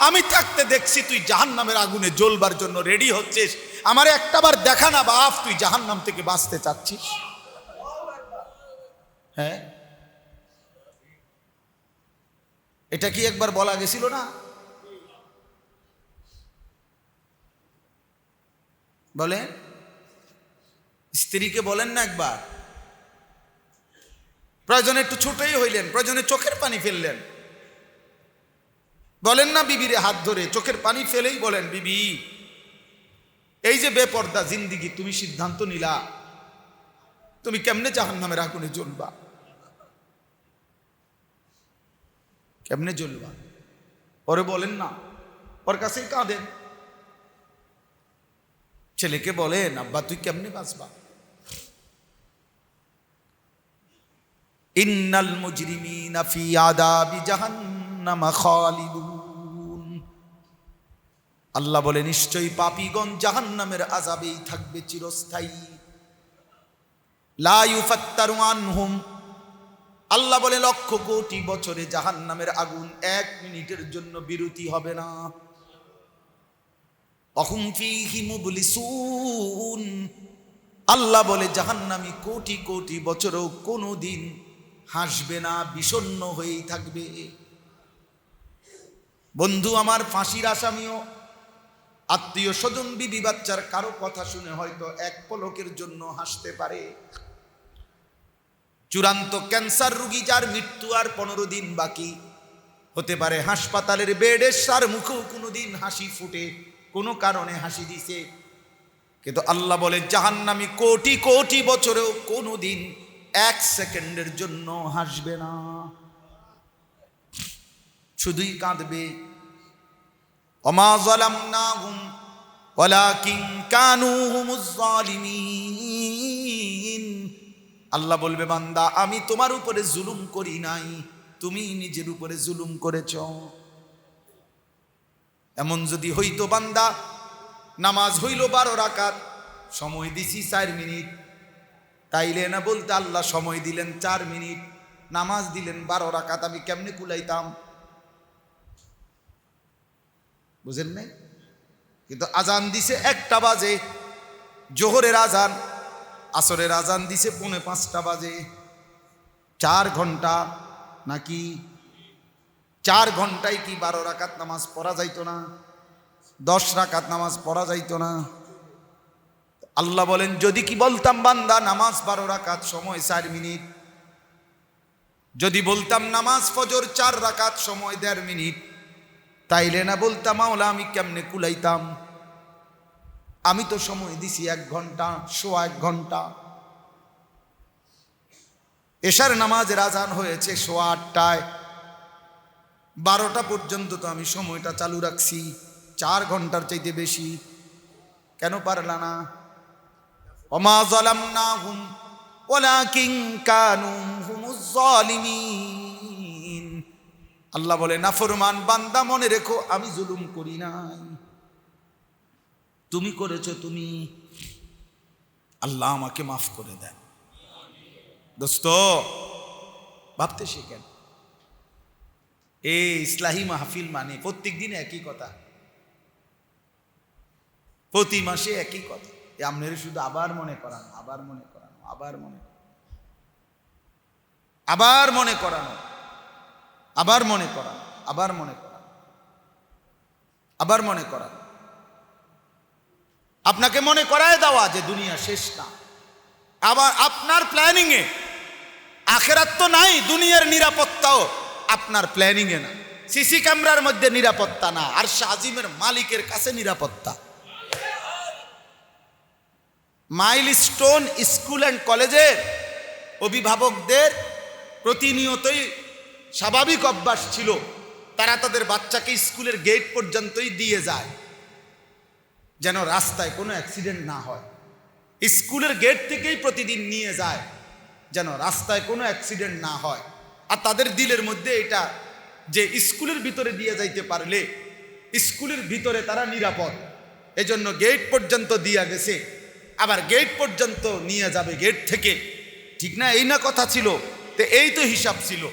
আমি থাকতে দেখছি তুই জাহান্নামের আগুনে জ্বলবার জন্য রেডি হচ্ছিস, আমারে একটাবার দেখা না বাপ তুই জাহান্নাম থেকে বাঁচতে চাচ্ছিস। হ্যাঁ, এটা কি একবার বলা গেছিল না? বলেন, স্ত্রীকে বলেন না একবার, প্রয়োজনে একটু ছোটই হইলেন, প্রয়োজনে চোখের পানি ফেললেন, বলেন না বিবিরে হাত ধরে চোখের পানি ফেলেই বলেন, বিবি এই যে বেপর্দা জিন্দিগি তুমি সিদ্ধান্ত নিলা, তুমি কেমনে জাহান্নামের আগুনে জ্বলবা, কেমনে জ্বলবা? ওরে বলেন না, ওর কাছেই কাঁদেন, ছেলেকে বলেন আব্বা তুই কেমনে বাঁচবা। ইন্নাল মুজরিমিনা ফি আযাবি জাহান্নাম খালিদুন, আল্লাহ বলে নিশ্চয়ই পাপীগণ জাহান্নামের আযাবেই থাকবে চিরস্থায়ী। লা ইউফাত্তারু আনহুম, আল্লাহ বলে লক্ষ কোটি বছরে জাহান্নামের আগুন 1 মিনিটের জন্য বিরতি হবে না। অহুম ফীহি মুবলিসুন, আল্লাহ বলে জাহান্নামী কোটি কোটি বছরও কোনোদিন হাসবে না, বিষণ্ণ হয়েই থাকবে। বন্ধু আমার, ফাঁসির আসামিও আত্মীয় স্বজন বিবি বাচ্চার কারো কথা শুনে হয়তো এক পলকের জন্য হাসতে পারে, চূড়ান্ত ক্যান্সার রোগী যার মৃত্যু আর 15 দিন বাকি, হতে পারে হাসপাতালের বেডে, তার মুখেও কোনোদিন হাসি ফুটে, কোনো কারণে হাসি দিছে, কিন্তু আল্লাহ বলে জাহান্নামী কোটি কোটি বছরেও কোনোদিন 1 সেকেন্ডের জন্য হাসবে না, শুধুই কাঁদবে। ওমা যালামনাহুম ওয়ালাকিন কানু হুমুজ জালিমিন। আল্লাহ বলবে বান্দা আমি তোমার উপরে জুলুম করি নাই, তুমি নিজের উপরে জুলুম করেছ। এমন যদি হইতো বান্দা, নামাজ হইল 12 রাকাত, সময় দিছি 4 মিনিট, তাইলে না বলতে আল্লাহ সময় দিলেন 4 মিনিট, নামাজ দিলেন 12 রাকাত, আমি কেমনে কুলাইতাম? বুঝেন নাই? কিন্তু আজান দিছে 1টা বাজে, জোহরের আজান, আসরের আজান দিছে 4:45 বাজে, 4 ঘন্টা নাকি? 4 ঘন্টায় কি 12 রাকাত নামাজ পড়া যাইতো না? 10 রাকাত নামাজ পড়া যাইতো না? আল্লাহ বলেন যদি কি বলতাম বান্দা নামাজ 12 রাকাত, সময় 4 মিনিট, যদি বলতাম নামাজ ফজর 4 রাকাত, সময় 1.5 মিনিট, তাইলে না বলতাম মাওলা আমি কেমনে কুলাইতাম? আমি তো সময় দিছি 1 ঘন্টা, 1.5 ঘন্টা। এশার নামাজের আজান হয়েছে 8:15, 12টা পর্যন্ত তো আমি সময়টা চালু রাখছি, 4 ঘন্টার চাইতে বেশি। কেন পারলা না? ওমা যালামনাহুম ওয়ালাকিন কানু হুমুজ জালিমিন। আল্লাহ বলে নাফরমান বান্দা মনে রেখো আমি জুলুম করি নাই, তুমি করেছো, তুমি। আল্লাহ আমাকে মাফ করে দেন। দোস্ত ভাবতে শিখেন, এই ইসলাহি মাহফিল মানে প্রত্যেক দিন একই কথা, প্রতি মাসে একই কথা। আপনারা শুধু আবার মনে করানো, আবার মনে করানো, আবার মনে, আবার মনে করানো, আবার মনে করানো, আবার মনে করানো, আবার মনে করানো, আপনাকে মনে করায় দেওয়া যে দুনিয়া শেষ না। আবার আপনার প্ল্যানিং এ আখেরাত তো নাই, দুনিয়ার নিরাপত্তাও আপনার প্ল্যানিং এ না। সিসি ক্যামেরার মধ্যে নিরাপত্তা না, আর শাহিমের মালিকের কাছে নিরাপত্তা। মাইলস্টোন স্কুল অ্যান্ড কলেজের অভিভাবকদের প্রতিনিয়তই স্বাভাবিক অভ্যাস ছিল, তারা তাদের বাচ্চাকে স্কুলের গেট পর্যন্তই দিয়ে যায় যেন রাস্তায় কোনো অ্যাক্সিডেন্ট না হয়। স্কুলের গেট থেকেই প্রতিদিন নিয়ে যায় যেন রাস্তায় কোনো অ্যাক্সিডেন্ট না হয়। আর তাদের দিলের মধ্যে এটা যে স্কুলের ভিতরে দিয়ে যাইতে পারলে স্কুলের ভিতরে তারা নিরাপদ, এজন্য গেট পর্যন্ত দিয়া গেছে, আবার গেট পর্যন্ত নিয়ে যাবে গেট থেকে। ঠিক না? এই না কথা ছিল? তো এই তো হিসাব ছিল,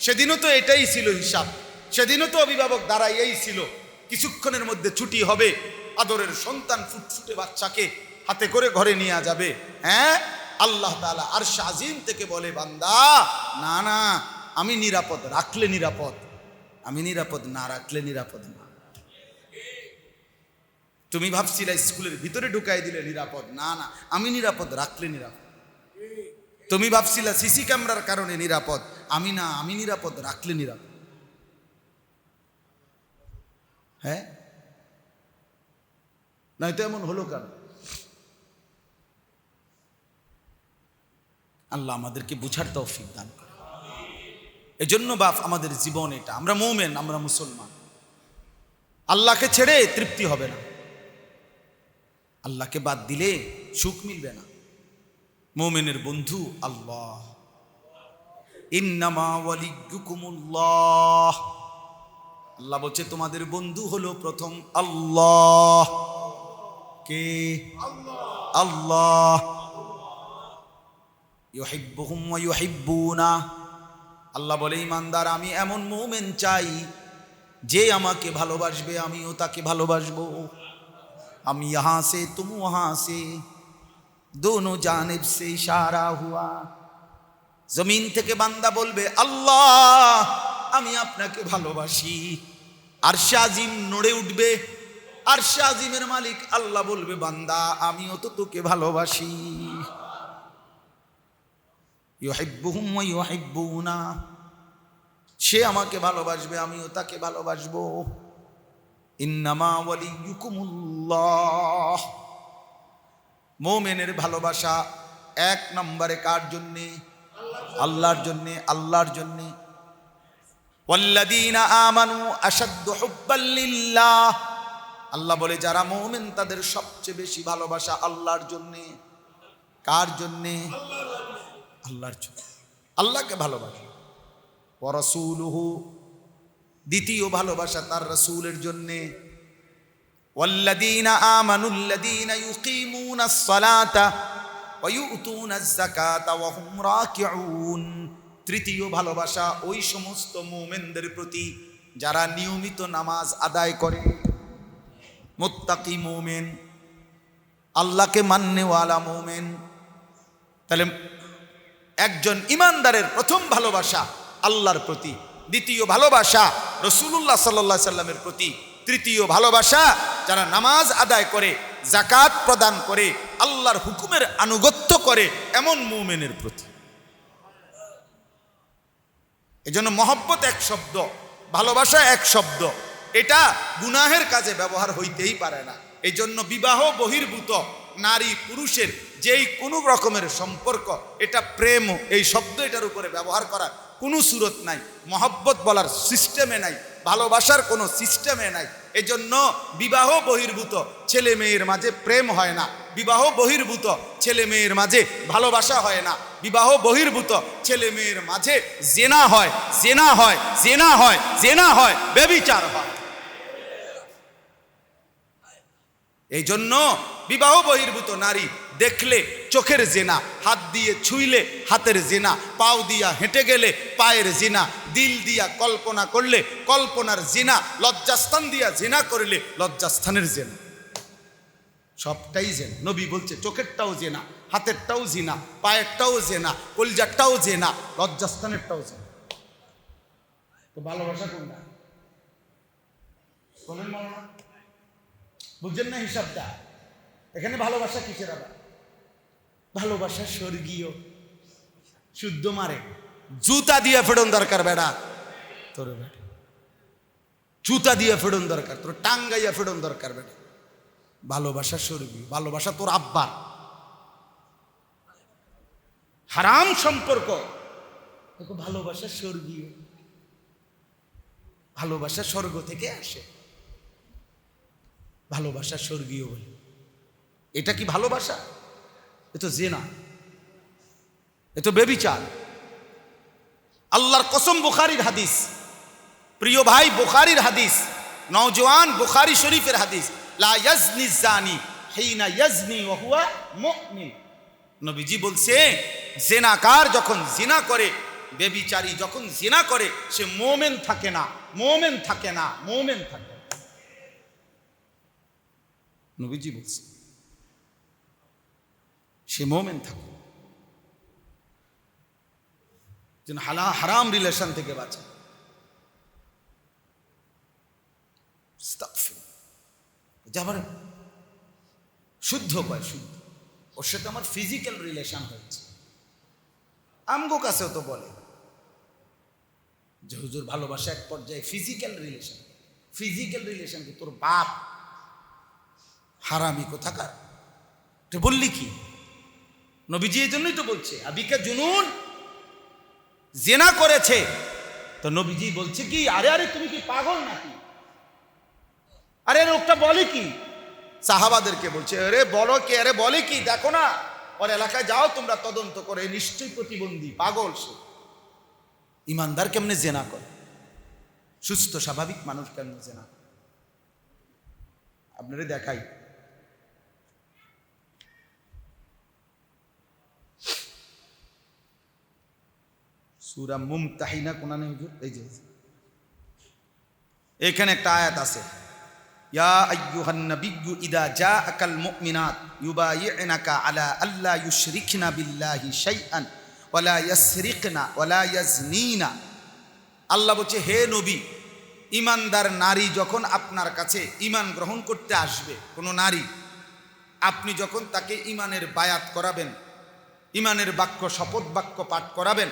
সেদিনও তো এটাই ছিল হিসাব, সেদিনও তো অভিভাবক দাঁড়াই এই ছিল, কিছুক্ষণের মধ্যে ছুটি হবে, আদরের সন্তান ফুটফুটে বাচ্চাকে হাতে করে ঘরে নিয়ে যাবে। হ্যাঁ, আল্লাহ তাআলা আরশ আজিম থেকে বলে বান্দা না না, আমি নিরাপদ রাখলে নিরাপদ, আমি নিরাপদ না রাখলে নিরাপদ না। তুমি ভাবছিলে স্কুলের ভিতরে ঢুকাই দিলে নিরাপদ, না না, আমি নিরাপদ রাখলে নিরাপদ। তুমি ভাবছিলে সিসি ক্যামেরার কারণে নিরাপদ, আমি না, আমি নিরাপদ রাখলে নিরাপদ। হ্যাঁ, নয়তো এমন হলো কেন? আল্লাহ আমাদেরকে বুঝার তৌফিক দান করে। এজন্য বাপ আমাদের জীবন এটা, আমরা মুমিন, আমরা মুসলমান, আল্লাহকে ছেড়ে তৃপ্তি হবে না, আল্লাহকে বাদ দিলে সুখ মিলবে না। মুমিনের বন্ধু আল্লাহ। ইন্নামা ওয়ালিয়ুকুমুল্লাহ, আল্লাহ বলছে তোমাদের বন্ধু হলো প্রথম আল্লাহ। কে? আল্লাহ। ইউহিব্বুহুম ওয়া ইউহিব্বুনা, আল্লাহ বলে ইমানদার আমি এমন মুমিন চাই যে আমাকে ভালোবাসবে, আমিও তাকে ভালোবাসবো। আমি ইহাঁ সে তুম ওয়াহাঁ সে, দোনো জানিব সে ইশারা হুয়া। জমিন থেকে বান্দা বলবে আল্লাহ আমি আপনাকে ভালোবাসি, আরশে আজিম নড়ে উঠবে, আরশে আজিমের মালিক আল্লাহ বলবে বান্দা আমিও তো তোকে ভালোবাসি। ইউহিব্বুহুম ওয়া ইউহিব্বুনা, সে আমাকে ভালোবাসবে, আমিও তাকে ভালোবাসবো। ইন্নামা ওয়ালিয়্যুকুমুল্লাহ, মুমিনের ভালোবাসা এক নম্বরে কার জন্যে? আল্লাহর জন্যে, আল্লাহর জন্যে। ওয়াল্লাযীনা আমানু আশাদ্দু হুব্বাল লিল্লাহ, আল্লাহ বলে যারা মুমিন তাদের সবচেয়ে বেশি ভালোবাসা আল্লাহর জন্যে। কার জন্যে? আল্লাহর জন্য, আল্লাহকে ভালোবাসা। ওয়া রাসূলুহু, দ্বিতীয় ভালোবাসা তার রাসূলের জন্যে। ওয়াল্লাযীনা আমানুল্লাযীনা ইউকিমুনাস সালাতা ওয়া ইউতুনাজ যাকাতা ওয়া হুম রাকিউন, তৃতীয় ভালোবাসা ওই সমস্ত মুমিনদের প্রতি যারা নিয়মিত নামাজ আদায় করে, মুত্তাকি মুমিন, আল্লাহকে মাননেওয়ালা মুমিন। তাহলে একজন ইমানদারের প্রথম ভালোবাসা আল্লাহর প্রতি, দ্বিতীয় ভালোবাসা রাসূলুল্লাহ সাল্লাল্লাহু আলাইহি সাল্লামের প্রতি, তৃতীয় ভালোবাসা যারা নামাজ আদায় করে, যাকাত প্রদান করে, আল্লাহর হুকুমের আনুগত্য করে এমন মুমিনের প্রতি। এজন্য মহব্বত এক শব্দ, ভালোবাসা এক শব্দ, এটা গুনাহের কাজে ব্যবহার হইতেই পারে না। এই জন্য বিবাহ বহির্ভূত নারী পুরুষের যেই কোনো রকমের সম্পর্ক, এটা প্রেম, এই শব্দ এটার উপরে ব্যবহার করার কোনো সুরত নাই, মহব্বত বলার সিস্টেমে নাই, ভালোবাসার কোনো সিস্টেমে নাই। এজন্য বিবাহ বহির্ভূত ছেলে মেয়ের মাঝে প্রেম হয় না, বিবাহ বহির্ভূত ছেলে মেয়ের মাঝে ভালোবাসা হয় না, বিবাহ বহির্ভূত ছেলে মেয়ের মাঝে জেনা হয়, জেনা হয়, জেনা হয়, জেনা হয়, ব্যভিচার হয়। এই জন্য বিবাহ বহির্ভূত নারী দেখলে চোখের জেনা, হাত দিয়ে ছুঁইলে হাতের জেনা, পাও দিয়া হেঁটে গেলে পায়ের জেনা, দিল দিয়া কল্পনা করলে কল্পনার জেনা, লজ্জাস্থান দিয়া জেনা করলে লজ্জাস্থানের জেনা, সবটাই জেনা। নবী বলছে চোখেরটাও জেনা, হাতেরটাও জেনা, পায়েরটাও জেনা, কলিজারটাও জেনা, লজ্জাস্থানেরটাও জেনা। তো ভালোবাসা কোনটা? বলেন মাওলানা, বুঝছেন না হিসাবটা? এখানে ভালোবাসা কিসের? আবার ভালোবাসা স্বর্গীয়, শুদ্ধ মারে, জুতা দিয়ে ফেরন দরকার বেড়া তোর, বেড়া জুতা দিয়ে ফেরন দরকার তোর, টাঙ্গাইয়া ফেরন দরকার বেড়া। ভালোবাসা স্বর্গীয়, ভালোবাসা তোর আব্বার। হারাম সম্পর্ক, ভালোবাসা স্বর্গীয়, ভালোবাসা স্বর্গ থেকে আসে, ভালোবাসা স্বর্গীয় বলে। এটা কি ভালোবাসা? এ তো জেনা, এ তো ব্যভিচার। আল্লাহর কসম, বুখারীর হাদিস, প্রিয় ভাই বুখারীর হাদিস, নওজওয়ান বুখারী শরীফের হাদিস, লা ইয়াজনি জানি হিনা ইয়াজনি ওয়া হুয়া মুমিন। নবীজি বলছে জেনাকার যখন জিনা করে, ব্যভিচারী যখন জিনা করে, সে মুমিন থাকে না, মুমিন থাকে না, মুমিন থাকে না। নবীজি বলছে সে মুমিন থাকে। যেন হারাম রিলেশন থেকে বাঁচে। যাবার শুদ্ধ কয়, শুদ্ধ, ওর সাথে আমার ফিজিক্যাল রিলেশন হয়েছে। আমগো কাছেও তো বলে যে হুজুর ভালোবাসা এক পর্যায়ে ফিজিক্যাল রিলেশন। ফিজিক্যাল রিলেশন কি? তোর বাপ হারামি কোথাকার, তুই বললি কি? নবীজি এই জন্যই তো বলছে আবিকা জুনুন, জেনা করেছে। তো নবীজি বলছে কি, আরে আরে তুমি কি পাগল নাকি? আরে লোকটা বলে কি? সাহাবাদেরকে বলছে, আরে বলো কি, আরে বলে কি, দেখো না ওর এলাকায় যাও তোমরা, তদন্ত করে, নিশ্চয়ই প্রতিবন্ধী, পাগল সে। ইমানদার কেমনে জেনা করে? সুস্থ স্বাভাবিক মানুষ কেমনে জেনা করে? আপনারা দেখাই, সূরা মুমতাহিনা কোনানে হুজুর, এই যে এখানে একটা আয়াত আছে, ইয়া আইয়ুহান নাবিয়্যু ইযা জাআকাল মুমিনাত ইউবাইয়ুনাকা আলা আল্লা ইউশরিকনা বিল্লাহি শাইআন ওয়ালা ইয়াসরিকনা ওয়ালা ইয়াজনিনা। আল্লাহ বলছে, হে নবী, ইমানদার নারী যখন আপনার কাছে ঈমান গ্রহণ করতে আসবে, কোনো নারী, আপনি যখন তাকে ঈমানের বায়াত করাবেন, ইমানের বাক্য, শপথ বাক্য পাঠ করাবেন,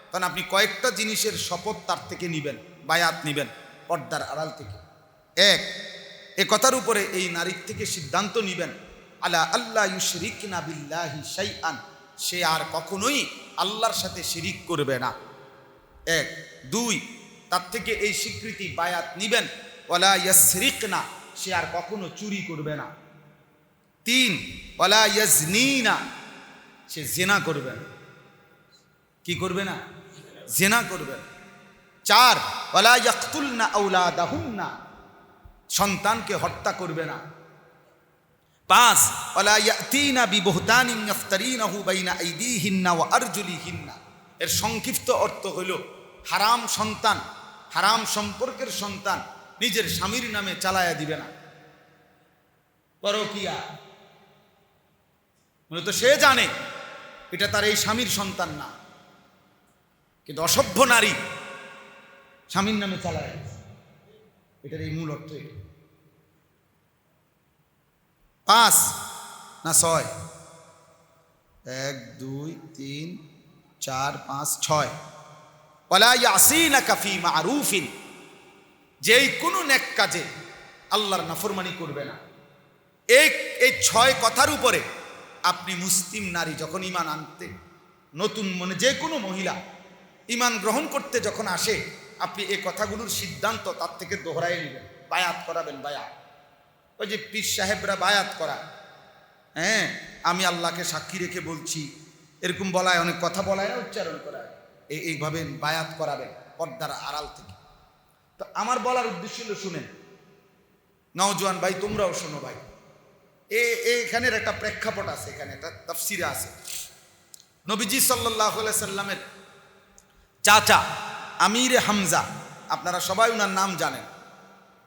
তখন আপনি কয়েকটা জিনিসের শপথ তার থেকে নিবেন, বায়াত নিবেন পর্দার আড়াল থেকে। এক, এ কথার উপরে এই নারীর থেকে সিদ্ধান্ত নিবেন, আলা আল্লাহ ইউশরিকনা বিল্লাহি শাইআন, সে আর কখনোই আল্লাহর সাথে শিরিক করবে না। এক। দুই, তার থেকে এই স্বীকৃতি বায়াত নিবেন, ওয়ালা ইয়াসরিকনা, সে আর কখনো চুরি করবে না। তিন, ওয়ালা ইয়াজনিনা, সে জেনা করবে না। কি করবে না? জেনা করবে। চার, ওয়ালা ইয়াকতুলনা আওলাদাহুন্না, সন্তানকে হত্যা করবে না। পাঁচ, ওয়ালা ইয়াতিনা বিবুহতানিন ইফতারিনাহু বাইনা আইদিহিন্না ওয়া আরজুলিহিন্না, এর সংক্ষিপ্ত অর্থ হইল হারাম সন্তান, হারাম সম্পর্কের সন্তান নিজের স্বামীর নামে চালায়া দিবে না। পরকিয়া, মূলত সে জানে এটা তার এই স্বামীর সন্তান না, কিন্তু অসভ্য নারী স্বামীর নামে চালায়, এটার এই মূল অর্থ। পাঁচ না ছয়? এক, দুই, তিন, চার, পাঁচ, ছয়। ওয়ালা ইয়াসিনাকা ফি মারুফিন, যেই কোনো নেক কাজে আল্লাহর নাফরমানি করবে না। এই ছয় কথার উপরে আপনি মুসলিম নারী যখন ঈমান আনতে নতুন, মনে যে কোনো মহিলা ঈমান গ্রহণ করতে যখন আসে, আপনি এই কথাগুলোর সিদ্ধান্ত তার থেকে দোহরাই নেবেন, বায়াত করাবেন। বায়াত, ওই যে পীর সাহেবরা বায়াত করা, হ্যাঁ আমি আল্লাহকে সাক্ষী রেখে বলছি, এরকম বলায়, অনেক কথা বলায়, উচ্চারণ করায়, এইভাবে বায়াত করাবেন পর্দার আড়াল থেকে। তো আমার বলার উদ্দেশ্য হলো, শুনেন নওজোয়ান ভাই, তোমরাও শোনো ভাই, এখানের একটা প্রেক্ষাপট আছে, এখানে একটা তাফসিরে আছে। নবীজি সাল্লাল্লাহু আলাইহি সাল্লামের চাচা আমিরে হামজা, আপনারা সবাই ওনার নাম জানেন,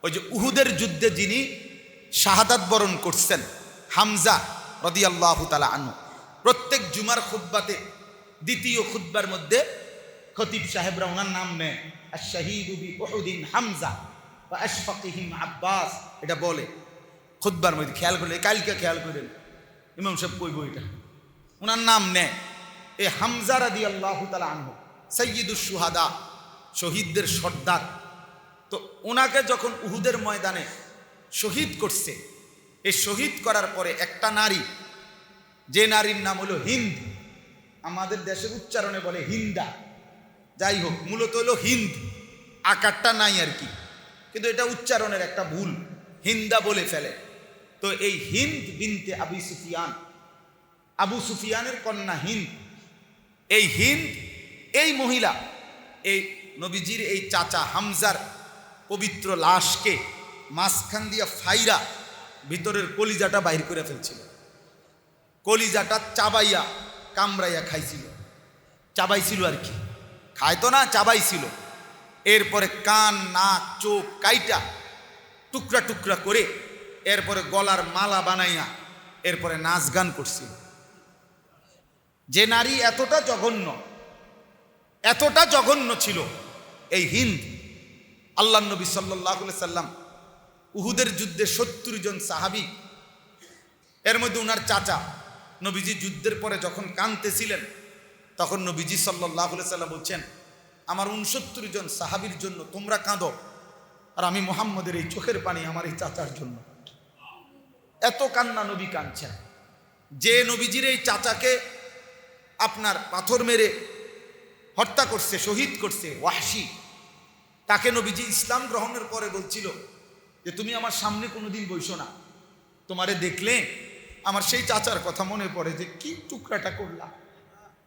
ওই যে উহুদের যুদ্ধে যিনি শাহাদাত বরণ করছেন, হামজা রাদিয়াল্লাহু তাআলা আনহু। প্রত্যেক জুমার খুতবাতে, দ্বিতীয় খুতবার মধ্যে খতিব সাহেবরা ওনার নাম নেয়, আশ-শাহীদু বি উহুদিন হামজা ওয়া আশফাকিহিম আব্বাস, এটা বলে খুতবার মধ্যে। খেয়াল করলে, কালকে খেয়াল করেন ইমাম সাহেব কইব, এটা ওনার নাম নেয়। এই হামজা রাদিয়াল্লাহু তাআলা আনহু সাইয়্যিদুশ শুহাদা, শহীদদের সর্দার। তো ওনাকে যখন উহুদের ময়দানে শহীদ করছে, এই শহীদ করার পরে একটা নারী, যে নারীর নাম হলো হিন্দ, আমাদের দেশের উচ্চারণে বলে হিন্দা, যাই হোক মূলত হলো হিন্দ, আকারটা নাই আর কি, কিন্তু এটা উচ্চারণের একটা ভুল, হিন্দা বলে ফেলে। তো এই হিন্দ বিনতে আবু সুফিয়ান, আবু সুফিয়ানের কন্যা হিন্দ, এই হিন্দ, এই মহিলা এই নবীজির এই চাচা হামজার পবিত্র লাশকে মাঝখান দিয়া ফাইরা ভিতরের কলিজাটা বাইর করে ফেলছিল, কলিজাটা চাবাইয়া কামড়াইয়া খাইছিল, চাবাইছিল আর কি, খাইতো না, চাবাইছিল। এরপরে কান, নাক, চোখ কাইটা টুকরা টুকরা করে এরপরে গলার মালা বানাইয়া এরপরে নাচ গান করছিল। যে নারী এতটা জঘন্য ছিল এই হিন্দ, আল্লাহ নবী সাল্লাল্লাহু আলাইহি সাল্লাম উহুদের যুদ্ধে ৭০ জন সাহাবী, এর মধ্যে উনার চাচা নবীজি যুদ্ধের পরে যখন কাঁদতেছিলেন, তখন নবীজি সাল্লাল্লাহু আলাইহি সাল্লাম বলছেন, আমার ৬৯ জন সাহাবীর জন্য তোমরা কাঁদো, আর আমি মুহাম্মদের এই চোখের পানি আমার এই চাচার জন্য। এত কান্না নবী কাঁদছেন। যে নবীজির এই চাচাকে আপনার পাথর মেরে হত্যা করছে, শহীদ করছে ওয়াহশী, তাকে নবীজি ইসলাম গ্রহণের পরে বলছিল যে তুমি আমার সামনে কোনোদিন বইসো না, তোমারে দেখলে আমার সেই চাচার কথা মনে পড়ে, যে কি টুকরাটা করলা,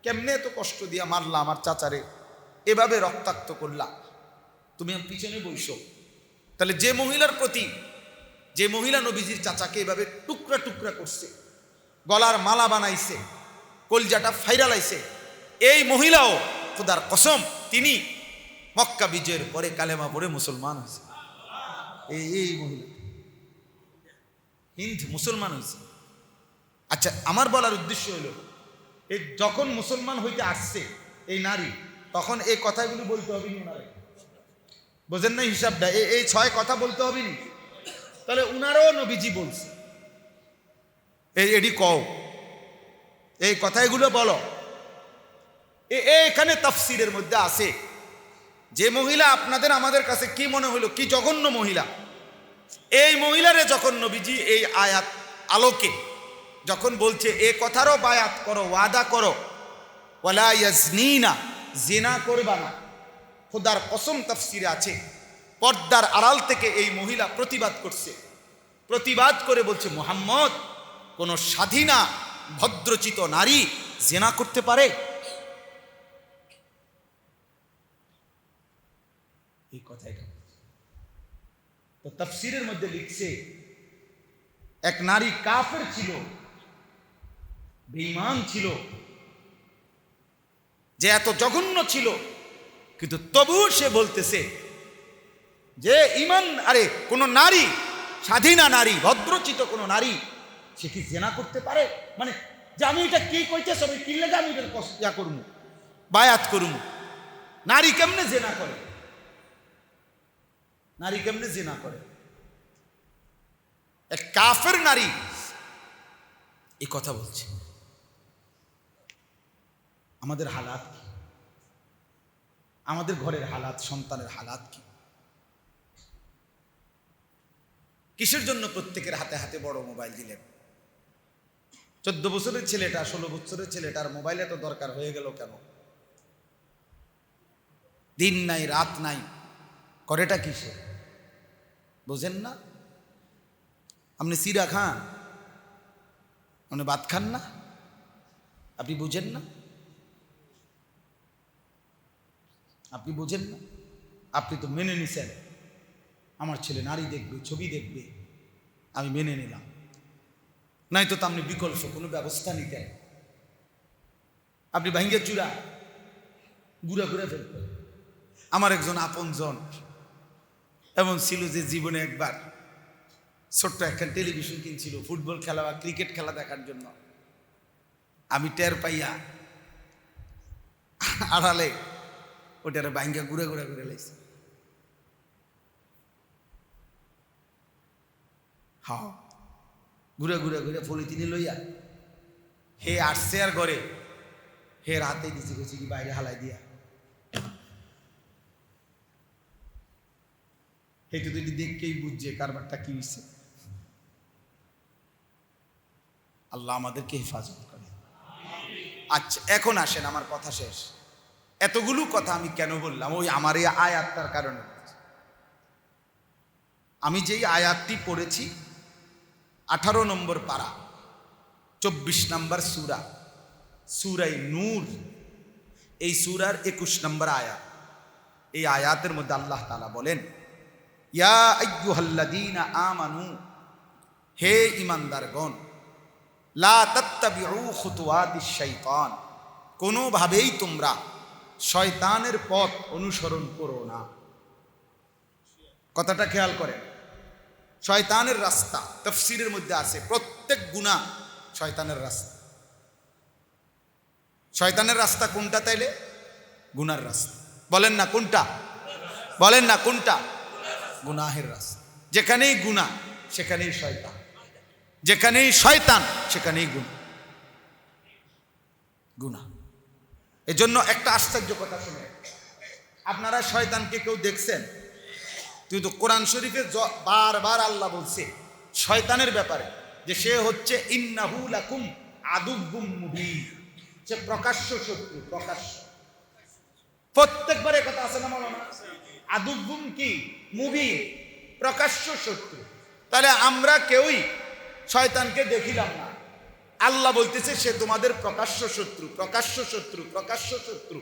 কেমনে এত কষ্ট দিয়া মারলা আমার চাচারে, এভাবে রক্তাক্ত করলা, তুমি আমার পিছনে বইসো। তাহলে যে মহিলার প্রতি, যে মহিলা নবীজির চাচাকে এভাবে টুকরা টুকরা করছে, গলার মালা বানাইছে, কলজাটা ফাইরালাইছে, এই মহিলাও খোদার কসম তিনি মক্কা বিজয়ের পরে কালেমা পড়ে মুসলমান হয়েছে। এই মহিলা হিন্দ মুসলমান হয়েছে। আচ্ছা, আমার বলার উদ্দেশ্য হলো, এই যখন মুসলমান হইতে আসছে এই নারী, তখন এই কথাগুলি বলতে হবে নি ওনারে, বোঝেন না হিসাবটা? এই ৬ কথা বলতে হবে নি? তাহলে উনারও নবীজি বলছে, এডি কও এই কথাগুলো বলো। এখানে তাফসীরের মধ্যে আছে যে মহিলা আপনাদের আমাদের কাছে কি মনে হলো, কি জঘন্য মহিলা। এই মহিলারে যখন নবীজি এই আয়াত আলোকে যখন বলছে এ কথারও বায়াত করো, ওয়াদা করো, ওয়ালা ইয়াজনিনা, জিনা করবা না, খোদার কসম তাফসীরে আছে পর্দার আড়াল থেকে এই মহিলা প্রতিবাদ করছে। প্রতিবাদ করে বলছে, মুহাম্মদ, কোন স্বাধীনা ভদ্রচিত নারী জিনা করতে পারে? এই কথাই তো তাফসীরের মধ্যে লিখছে, এক নারী কাফের ছিল, বেঈমান ছিল, যে এত জঘন্য ছিল, কিন্তু তবু সে বলতেছে যে ঈমান, আরে কোন নারী, স্বাধীনা নারী, ভদ্রচিত কোন নারী, সে কি জিনা করতে পারে? মানে যে আমি এটা কি কইতেছ, আমি কি লাগে আমি এটা ইয়া করবো, বায়াত করবো। নারী কেমনে জিনা করে? নারী কেমনে জিনা করে? এক কাফের নারী এই কথা বলছে। আমাদের হালাত কি? আমাদের ঘরের হালাত, সন্তানের হালাত কি? কিসের জন্য প্রত্যেকের হাতে হাতে বড় মোবাইল দিলেন? 14 বছরের ছেলেটা, 16 বছরের ছেলেটার মোবাইল এত দরকার হয়ে গেল কেন? দিন নাই রাত নাই, করেটা কিসে বোঝেন না? আপনি সিরা খান, আপনি ভাত খান না, আপনি বুঝেন না? আপনি বুঝেন না? আপনি তো মেনে নিছেন আমার ছেলে নারী দেখবে, ছবি দেখবে, আমি মেনে নিলাম। নাই তো আপনি বিকল্প কোনো ব্যবস্থা নিতেন। আপনি ভাঙ্গে চূড়া গুড়া গুড়া ফেলতেন। আমার একজন আপনজন এমন ছিল যে জীবনে একবার ছোট্ট একটা টেলিভিশন কিনছিল ফুটবল খেলা বা ক্রিকেট খেলা দেখার জন্য। আমি টের পাইয়া আড়ালে ওটারে ভাঙ্গা গুড়া গুড়া করে লাইছি। হ্যাঁ, ঘুরে ঘুরে ঘুরে পলিথিনে লইয়া হে আসছে আর ঘরে, হে রাতে দিছি গেছি কি বাইরে হালাই দিয়া। হে তো তুই দেখকেই বুঝছে কারবারটা কি হয়েছে। আল্লাহ আমাদেরকে হেফাজত করে। আচ্ছা, এখন আসেন, আমার কথা শেষ। এতগুলো কথা আমি কেন বললাম? ওই আমার এই আয়াতটার কারণে। আমি যেই আয়াতটি পড়েছি 18 নম্বর পারা, 24 নম্বর সূরা, সূরা নূর, এই সূরার 21 নম্বর আয়াত। এই আয়াতের মধ্যে আল্লাহ তাআলা বলেন, ইয়া আইয়ুহাল্লাযীনা আমানু, হে ঈমানদারগণ, লা তাত্তাবিউ খুতুওয়াতিশ শাইতান, কোনোভাবেই তোমরা শয়তানের পথ অনুসরণ করো না। কথাটা খেয়াল করেন। শয়তানের রাস্তা তাফসীরের মধ্যে আছে, প্রত্যেক গুনাহ শয়তানের রাস্তা। শয়তানের রাস্তা কোনটা তাইলে? গুনার রাস্তা। বলেন না কোনটা? বলেন না কোনটা? গুনাহের রাস্তা। যেখানেই গুনাহ সেখানেই শয়তান, যেখানেই শয়তান সেখানেই গুনাহ। এজন্য একটা আশ্চর্য কথা শুনে, আপনারা শয়তানকে কেউ দেখছেন? কিন্তু কোরআন শরীফে বারবার আল্লাহ বলছে শয়তানের ব্যাপারে যে সে হচ্ছে ইন্নাহু লাকুম আদুব্বুম মুবিন, সে প্রকাশ্য শত্রু। প্রকাশ্য, প্রত্যেকবারে কথা আছে না মাওলানা? আদুব্বুম কি? মুবিন, প্রকাশ্য শত্রু। তাহলে আমরা কেউই শয়তানকে দেখিলাম না, আল্লাহ বলতেছে সে তোমাদের প্রকাশ্য শত্রু, প্রকাশ্য শত্রু, প্রকাশ্য শত্রু।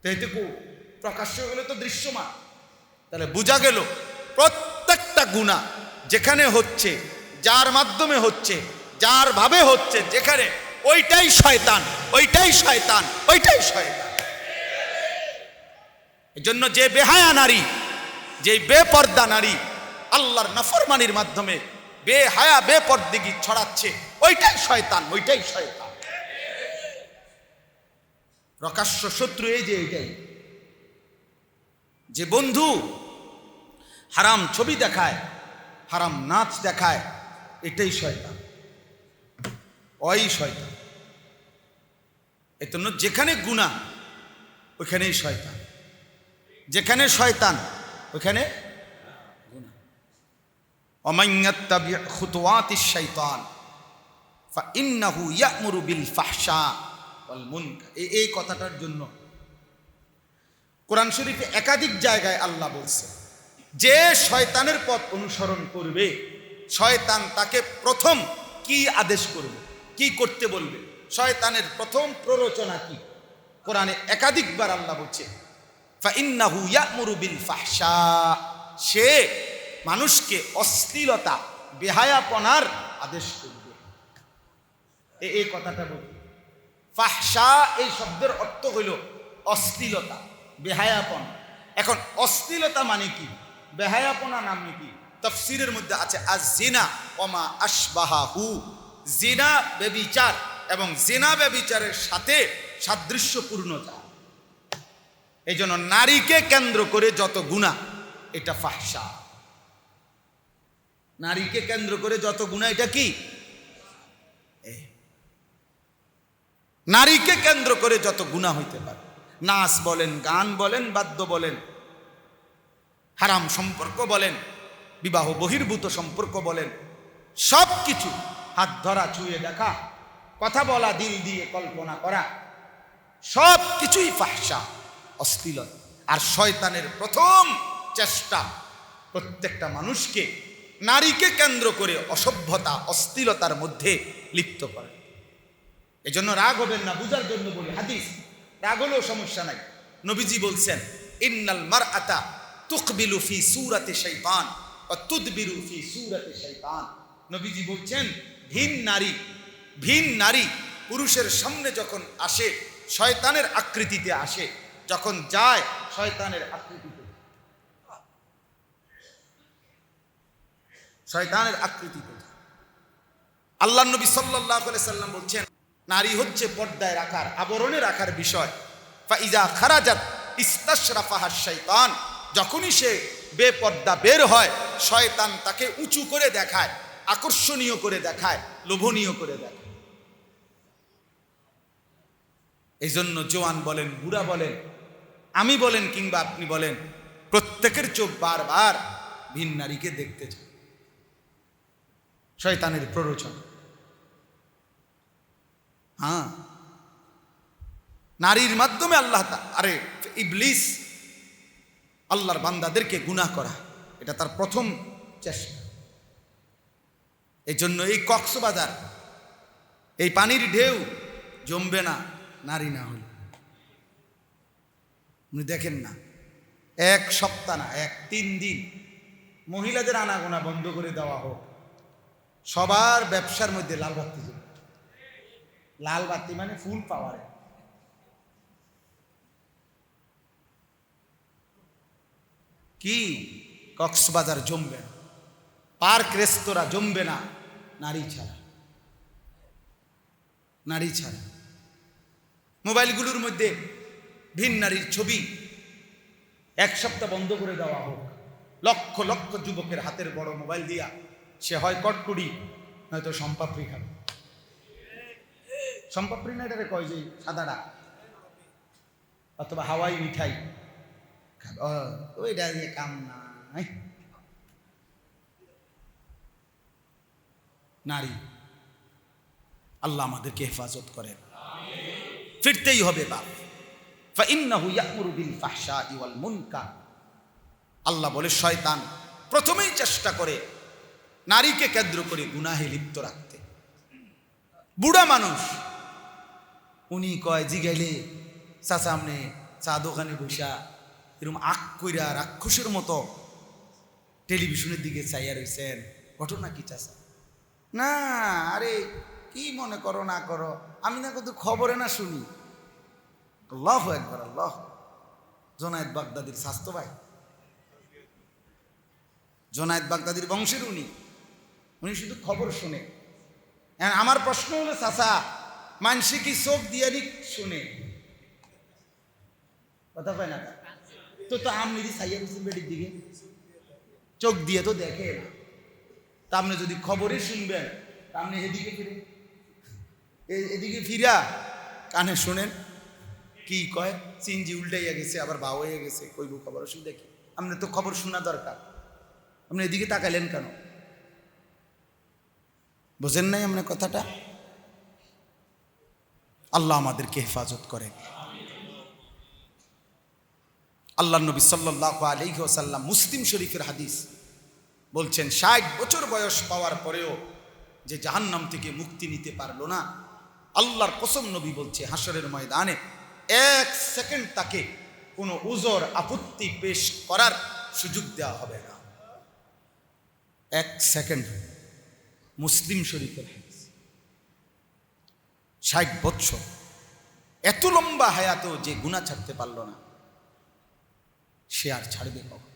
এইটুকু প্রকাশ্য হলে তো দৃশ্যমান। তাহলে বোঝা গেল প্রত্যেকটা গুনাহ যেখানে হচ্ছে, যার মাধ্যমে হচ্ছে, যার ভাবে হচ্ছে, যেখানে, ওইটাই শয়তান, ওইটাই শয়তান, ওইটাই শয়তান। এজন্য যে বেহায়া নারী, যে বেপর্দা নারী আল্লাহর নাফরমানির মাধ্যমে বেহায়া বেপরদিগি ছড়াচ্ছে, ওইটাই শয়তান, ওইটাই শয়তান। প্রকাশ্য শত্রু এই যে এইটাই। যে বন্ধু হারাম ছবি দেখায়, হারাম নাচ দেখায়, এটাই শয়তান, ওই শয়তান। এই জন্য যেখানে গুনাহ ওইখানেই শয়তান, যেখানে শয়তান ওইখানে গুনাহ। ওমান ইয়াত্তাবি খুতুওয়াতিশ শাইতান ফাইন্নাহু ইয়া'মুরু বিল ফাহশা ওয়াল মুনকার। এই কথাটার জন্য কোরআন শরীফে একাধিক জায়গায় আল্লাহ বলছে যে শয়তানের পথ অনুসরণ করবে, শয়তান তাকে প্রথম কি আদেশ করবে, কি করতে বলবে, শয়তানের প্রথম প্ররোচনা কি। কোরআনে একাধিকবার আল্লাহ বলছে ফাইন্নাহু ইয়া'মুরু বিল ফাহশা, সে মানুষকে অশ্লীলতা বেহায়াপনার আদেশ করবে। এই কথাটা বল, ফাহশা এই শব্দের অর্থ হইল অশ্লীলতা, বেহায়াপনা। এখন অশ্লীলতা মানে কি, বেহায়াপনা নামে কি? তাফসীরের মধ্যে আছে আয-যিনা ওয়া মা আশবাহাহু, জিনা ব্যভিচার এবং জিনা ব্যভিচারের সাথে সাদৃশ্যপূর্ণতা। এই জন্য নারীকে কেন্দ্র করে যত গুনাহ এটা ফাহশা, নারীকে কেন্দ্র করে যত গুনাহ এটা কি, নারীকে কেন্দ্র করে যত গুনাহ হইতে পারে, নাচ বলেন, গান বলেন, বাদ্য বলেন, হারাম সম্পর্ক বলেন, বিবাহ বহির্ভূত সম্পর্ক বলেন, সব কিছু, হাত ধরা, ছুঁয়ে দেখা, কথা বলা, দিল দিয়ে কল্পনা করা, সব কিছুই ফাহশা, অশ্লীলতা। আর শয়তানের প্রথম চেষ্টা প্রত্যেকটা মানুষকে নারীকে কেন্দ্র করে অসভ্যতা, অশ্লীলতার মধ্যে লিপ্ত করে। এজন্য রাগ হবেন না, বুঝার জন্য বলি, হাদিস, রাগ হলেও সমস্যা নাই। নবীজি বলছেন ইন্নাল মারআতা তুকবিলু ফি সূরাতি শাইতান ওয়া তুদবিরু ফি সূরাতি শাইতান। নবীজি বলছেন ভিন নারী পুরুষের সামনে যখন আসে শয়তানের আকৃতিতে আসে, যখন যায় শয়তানের আকৃতিতে, শয়তানের আকৃতিতে। আল্লাহর নবী সাল্লাল্লাহু আলাইহি সাল্লাম বলছেন নারী হচ্ছে পর্দায় রাখার, আবরণে রাখার বিষয়। ফাইজা খারাজাত ইস্তাশরাফাহা শাইতান, যখনই সে বেপর্দা বের হয় শয়তান তাকে উঁচু করে দেখায়, আকর্ষণীয় করে দেখায়, লোভনীয় করে দেখায়। এই জন্য জওয়ান বলেন, বুড়া বলেন, আমি বলেন কিংবা আপনি বলেন, প্রত্যেকের চোখ বারবার ভিন নারীকে দেখতে চায়। শয়তানের প্ররোচনা। হ্যাঁ, নারীর মাধ্যমে আল্লাহ ইবলিস আল্লাহর বান্দাদেরকে গুনাহ করা, এটা তার প্রথম চেষ্টা। এই জন্য এই কক্সবাজার, এই পানির ঢেউ জমবে না নারী না হলে। আপনি দেখেন না, এক সপ্তাহ না, 3 দিন মহিলাদের আনাগোনা বন্ধ করে দেওয়া হোক, সবার ব্যবসার মধ্যে লাল বাতি জ্বলবে। লাল বাতি মানে ফুল পাওয়ারে। কি কক্সবাজার জমবে না, পার্ক রেস্তোরাঁ জমবে না নারী ছাড়া, নারী ছাড়া। মোবাইলগুলোর মধ্যে ভিন নারীর ছবি 1 সপ্তাহ বন্ধ করে দেওয়া হোক। লক্ষ লক্ষ যুবকের হাতের বড় মোবাইল দিয়া সে হয় কটকুড়ি নয়তো সম্পাপড়ি খাবে। সম্পাপড়ি না, এটারে কয় যে সাদাটা, অথবা হাওয়াই মিঠাই খাবে। ওইটা দিয়ে কাম নাই। নারী, আল্লাহ আমাদেরকে হেফাজত করেন। ফিরতেই হবে বাপ। ফাইন্নাহু ইয়া'মুরু বিল ফাহশাই ওয়াল মুনকার। আল্লাহ বলে শয়তান প্রথমেই চেষ্টা করে নারীকে কেন্দ্র করে গুনাহে লিপ্ত রাখতে। বুড়া মানুষ উনি কয় জিগাইলে চাচা আমনে চা দোকানে বসা এরকম আক কইরা রাক্ষসের মতো টেলিভিশনের দিকে চাইয়া রয়েছেন, ঘটনা কি চাচা? না আরে কি মনে করো না করো, আমি না কিন্তু খবরে না শুনি। আল্লাহু আকবার, আল্লাহ। জোনায়েদ বাগদাদির স্বাস্থ্য ভাই, জোনায়েদ বাগদাদির বংশের উনি শুধু খবর শুনে। আমার প্রশ্ন হলো চাচা, মানসি কি চোখ দিয়ে শুনে? কথা কয় না তো আপনি চাইয়া বলছেন বেটির দিকে, চোখ দিয়ে তো দেখে না। তা আপনি যদি খবরে শুনবেন তা আপনি এদিকে ফিরে, এদিকে ফিরা কানে শুনেন কি কয়, সিনজি উল্টাইয়া গেছে আবার ভাও হয়ে গেছে, কইব খবর অসুবিধা কি? আপনি তো খবর শোনা দরকার, আপনি এদিকে তাকাইলেন কেন? বোঝেন নাই আপনার কথাটা? আল্লাহ আমাদেরকে হেফাজত করেন। আল্লাহ নবী সাল্লাল্লাহু আলাইহি ওয়াসাল্লাম মুসলিম শরীফের হাদিস বলছেন 60 বছর বয়স পাওয়ার পরেও যে জাহান্নাম থেকে মুক্তি নিতে পারলো না, আল্লাহর কসম নবী বলছে হাসরের ময়দানে 1 সেকেন্ড তাকে কোনো উজর আপত্তি পেশ করার সুযোগ দেওয়া হবে না। 1 সেকেন্ড। মুসলিম শরীফের হাদিস। 60 বছর, এত লম্বা হায়াতেও যে গুনাহ ছাড়তে পারলো না, সে আর ছাড়বে কখন?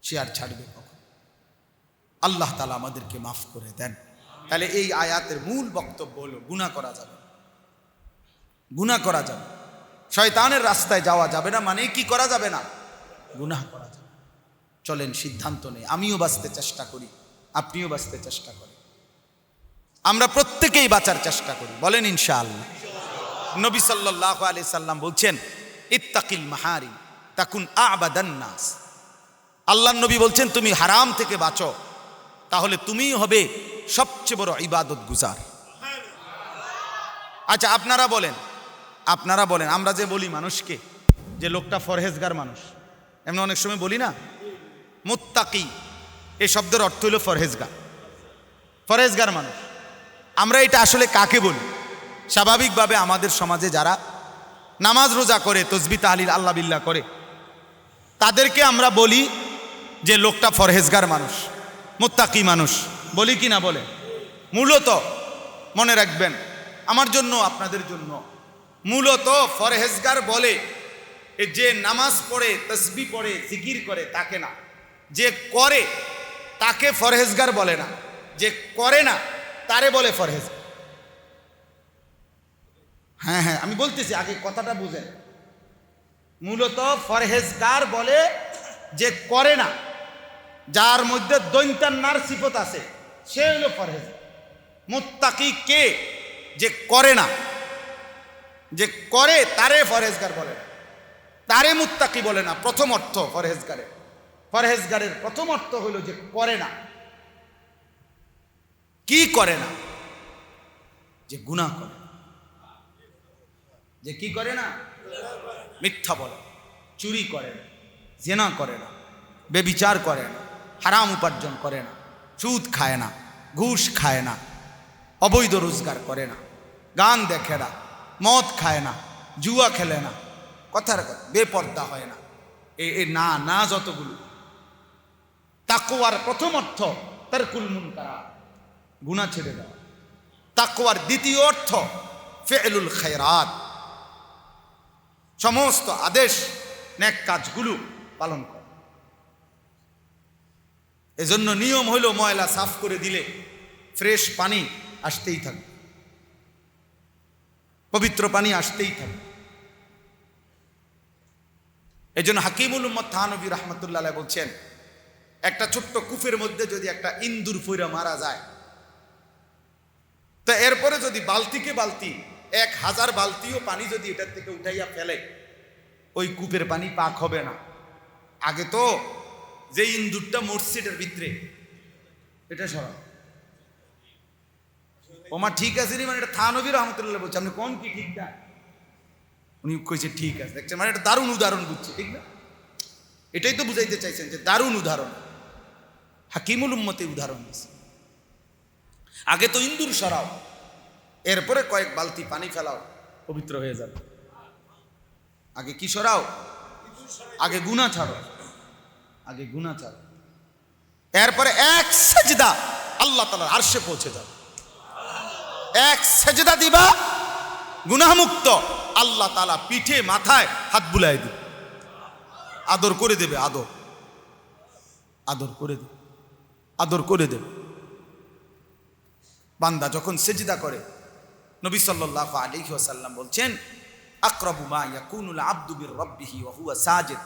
সে আর ছাড়বে কখন? আল্লাহ তাআলা আমাদেরকে মাফ করে দেন। তাহলে এই আয়াতের মূল বক্তব্য হলো গুনাহ করা যাবে, গুনাহ করা যাবে, শয়তানের রাস্তায় যাওয়া যাবে না, মানে কি করা যাবে না? গুনাহ করা যাবে। চলেন সিদ্ধান্ত নেই, আমিও বাঁচতে চেষ্টা করি, আপনিও বাঁচতে চেষ্টা করেন, আমরা প্রত্যেকেই বাঁচার চেষ্টা করি, বলেন ইনশাআল্লাহ। নবী সাল্লাল্লাহু আলাইহি সাল্লাম বলছেন ইত্তাকিল মাহারিম তাকুন আবাদান নাস। আল্লাহর নবী বলছেন তুমি হারাম থেকে বাঁচো, তাহলে তুমিই হবে সবচেয়ে বড় ইবাদত গুজার। আচ্ছা আপনারা বলেন, আমরা যে বলি মানুষকে যে লোকটা ফরহেজগার মানুষ, এমন অনেক সময় বলি না? মুত্তাকি এই শব্দের অর্থ হলো ফরহেজগার মানুষ। আমরা এটা আসলে কাকে বলি? স্বাভাবিকভাবে আমাদের সমাজে যারা নামাজ রোজা করে, তসবিহ তাহলিল আল্লাহ বিল্লাহ করে, তাদেরকে আমরা বলি যে লোকটা ফরহেজগার মানুষ, মুত্তাকি মানুষ, বলি কি না বলে? মূলত মনে রাখবেন, আমার জন্য আপনাদের জন্য, মূলত ফরহেজগার বলে যে নামাজ পড়ে, তসবিহ পড়ে, জিকির করে তাকে না, যে করে তাকে ফরহেজগার বলে না, যে করে না তারে বলে ফরহেজগার। হ্যাঁ, আমি বলতেছি, আগে কথাটা বুঝেন। মূলত ফরহেজগার বলে যে করে না, যার মধ্যে দৈন্তান্নার সিফত আছে, সে হলো ফরহেজগার। মুত্তাকি কে? যে করে না, যে করে তারে ফরহেজগার বলে না, তারে মুত্তাকি বলে না। প্রথম অর্থ ফরহেজগারের প্রথম অর্থ হলো যে করে না। কি করে না? যে গুনাহ করে। যে কি করে না? মিথ্যা বলে, চুরি করে না, জিনা করে না, বেবিচার করে না, হারাম উপার্জন করে না, সুদ খায় না, ঘুষ খায় না, অবৈধ রোজগার করে না, গান দেখে না, মদ খায় না, জুয়া খেলে না, কথার কথা বেপর্দা হয় না, না যতগুলো। তাকওয়ার প্রথম অর্থ তারকুল মুনকারাত, গুনাহ ছেড়ে দেওয়া। তাকওয়ার দ্বিতীয় অর্থ ফি'লুল খায়রাত, সমস্ত আদেশ নেক কাজগুলো পালন করা। এজন্য নিয়ম হইল ময়লা সাফ করে দিলে ফ্রেশ পানি আসতেই থাকবে, পবিত্র পানি আসতেই থাকবে। এজন্য হাকিমুল উম্মত থানভী রাহমাতুল্লাহ আলাইহি বলছেন, একটা ছোট্ট কূপের মধ্যে যদি একটা ইন্দুর ফইরা মারা যায়, তা এরপরে যদি বালতিকে বালতি 1000 বালতিও পানি যদি এটার থেকে উঠাইয়া ফেলে, ওই কূপের পানি পাক হবে না। আগে তো যে ইন্দুরটা মরছে এটার ভিতরে, এটা সরাও। ওমা ঠিক আছে নি, মানে এটা থানভী রাহমাতুল্লাহ বলছে, আপনি কোন কি ঠিক না? উনি কইছে ঠিক আছে, দেখছেন, মানে এটা দারুণ উদাহরণ বুঝছে, ঠিক না? এটাই তো বুঝাইতে চাইছেন যে দারুণ উদাহরণ, হাকিমুল উম্মতে উদাহরণ দিচ্ছে। আগে তো ইন্দুর সরাও, এরপরে কয়েক বালতি পানি ফেলাও, পবিত্র হয়ে যাবে। আগে কি সরাও? আগে গুনাহ ছাড়ো, আগে গুনাহ ছাড়ো, এরপরে এক সেজদা আল্লাহ তাআলার আরশে পৌঁছে যাবে। এক সেজদা দিবা, গুনাহ মুক্ত, আল্লাহ তাআলা পিঠে মাথায় হাত বুলাই দিবে, আদর করে দেবে, আদর করে দেবে। বান্দা যখন সেজদা করে, নবী সাল্লাল্লাহু আলাইহি ওয়াসাল্লাম বলছেন, আকরাবু মা ইয়াকুনুল আবদু বিররাব্বিহি ওয়া হুয়া সাজিদ।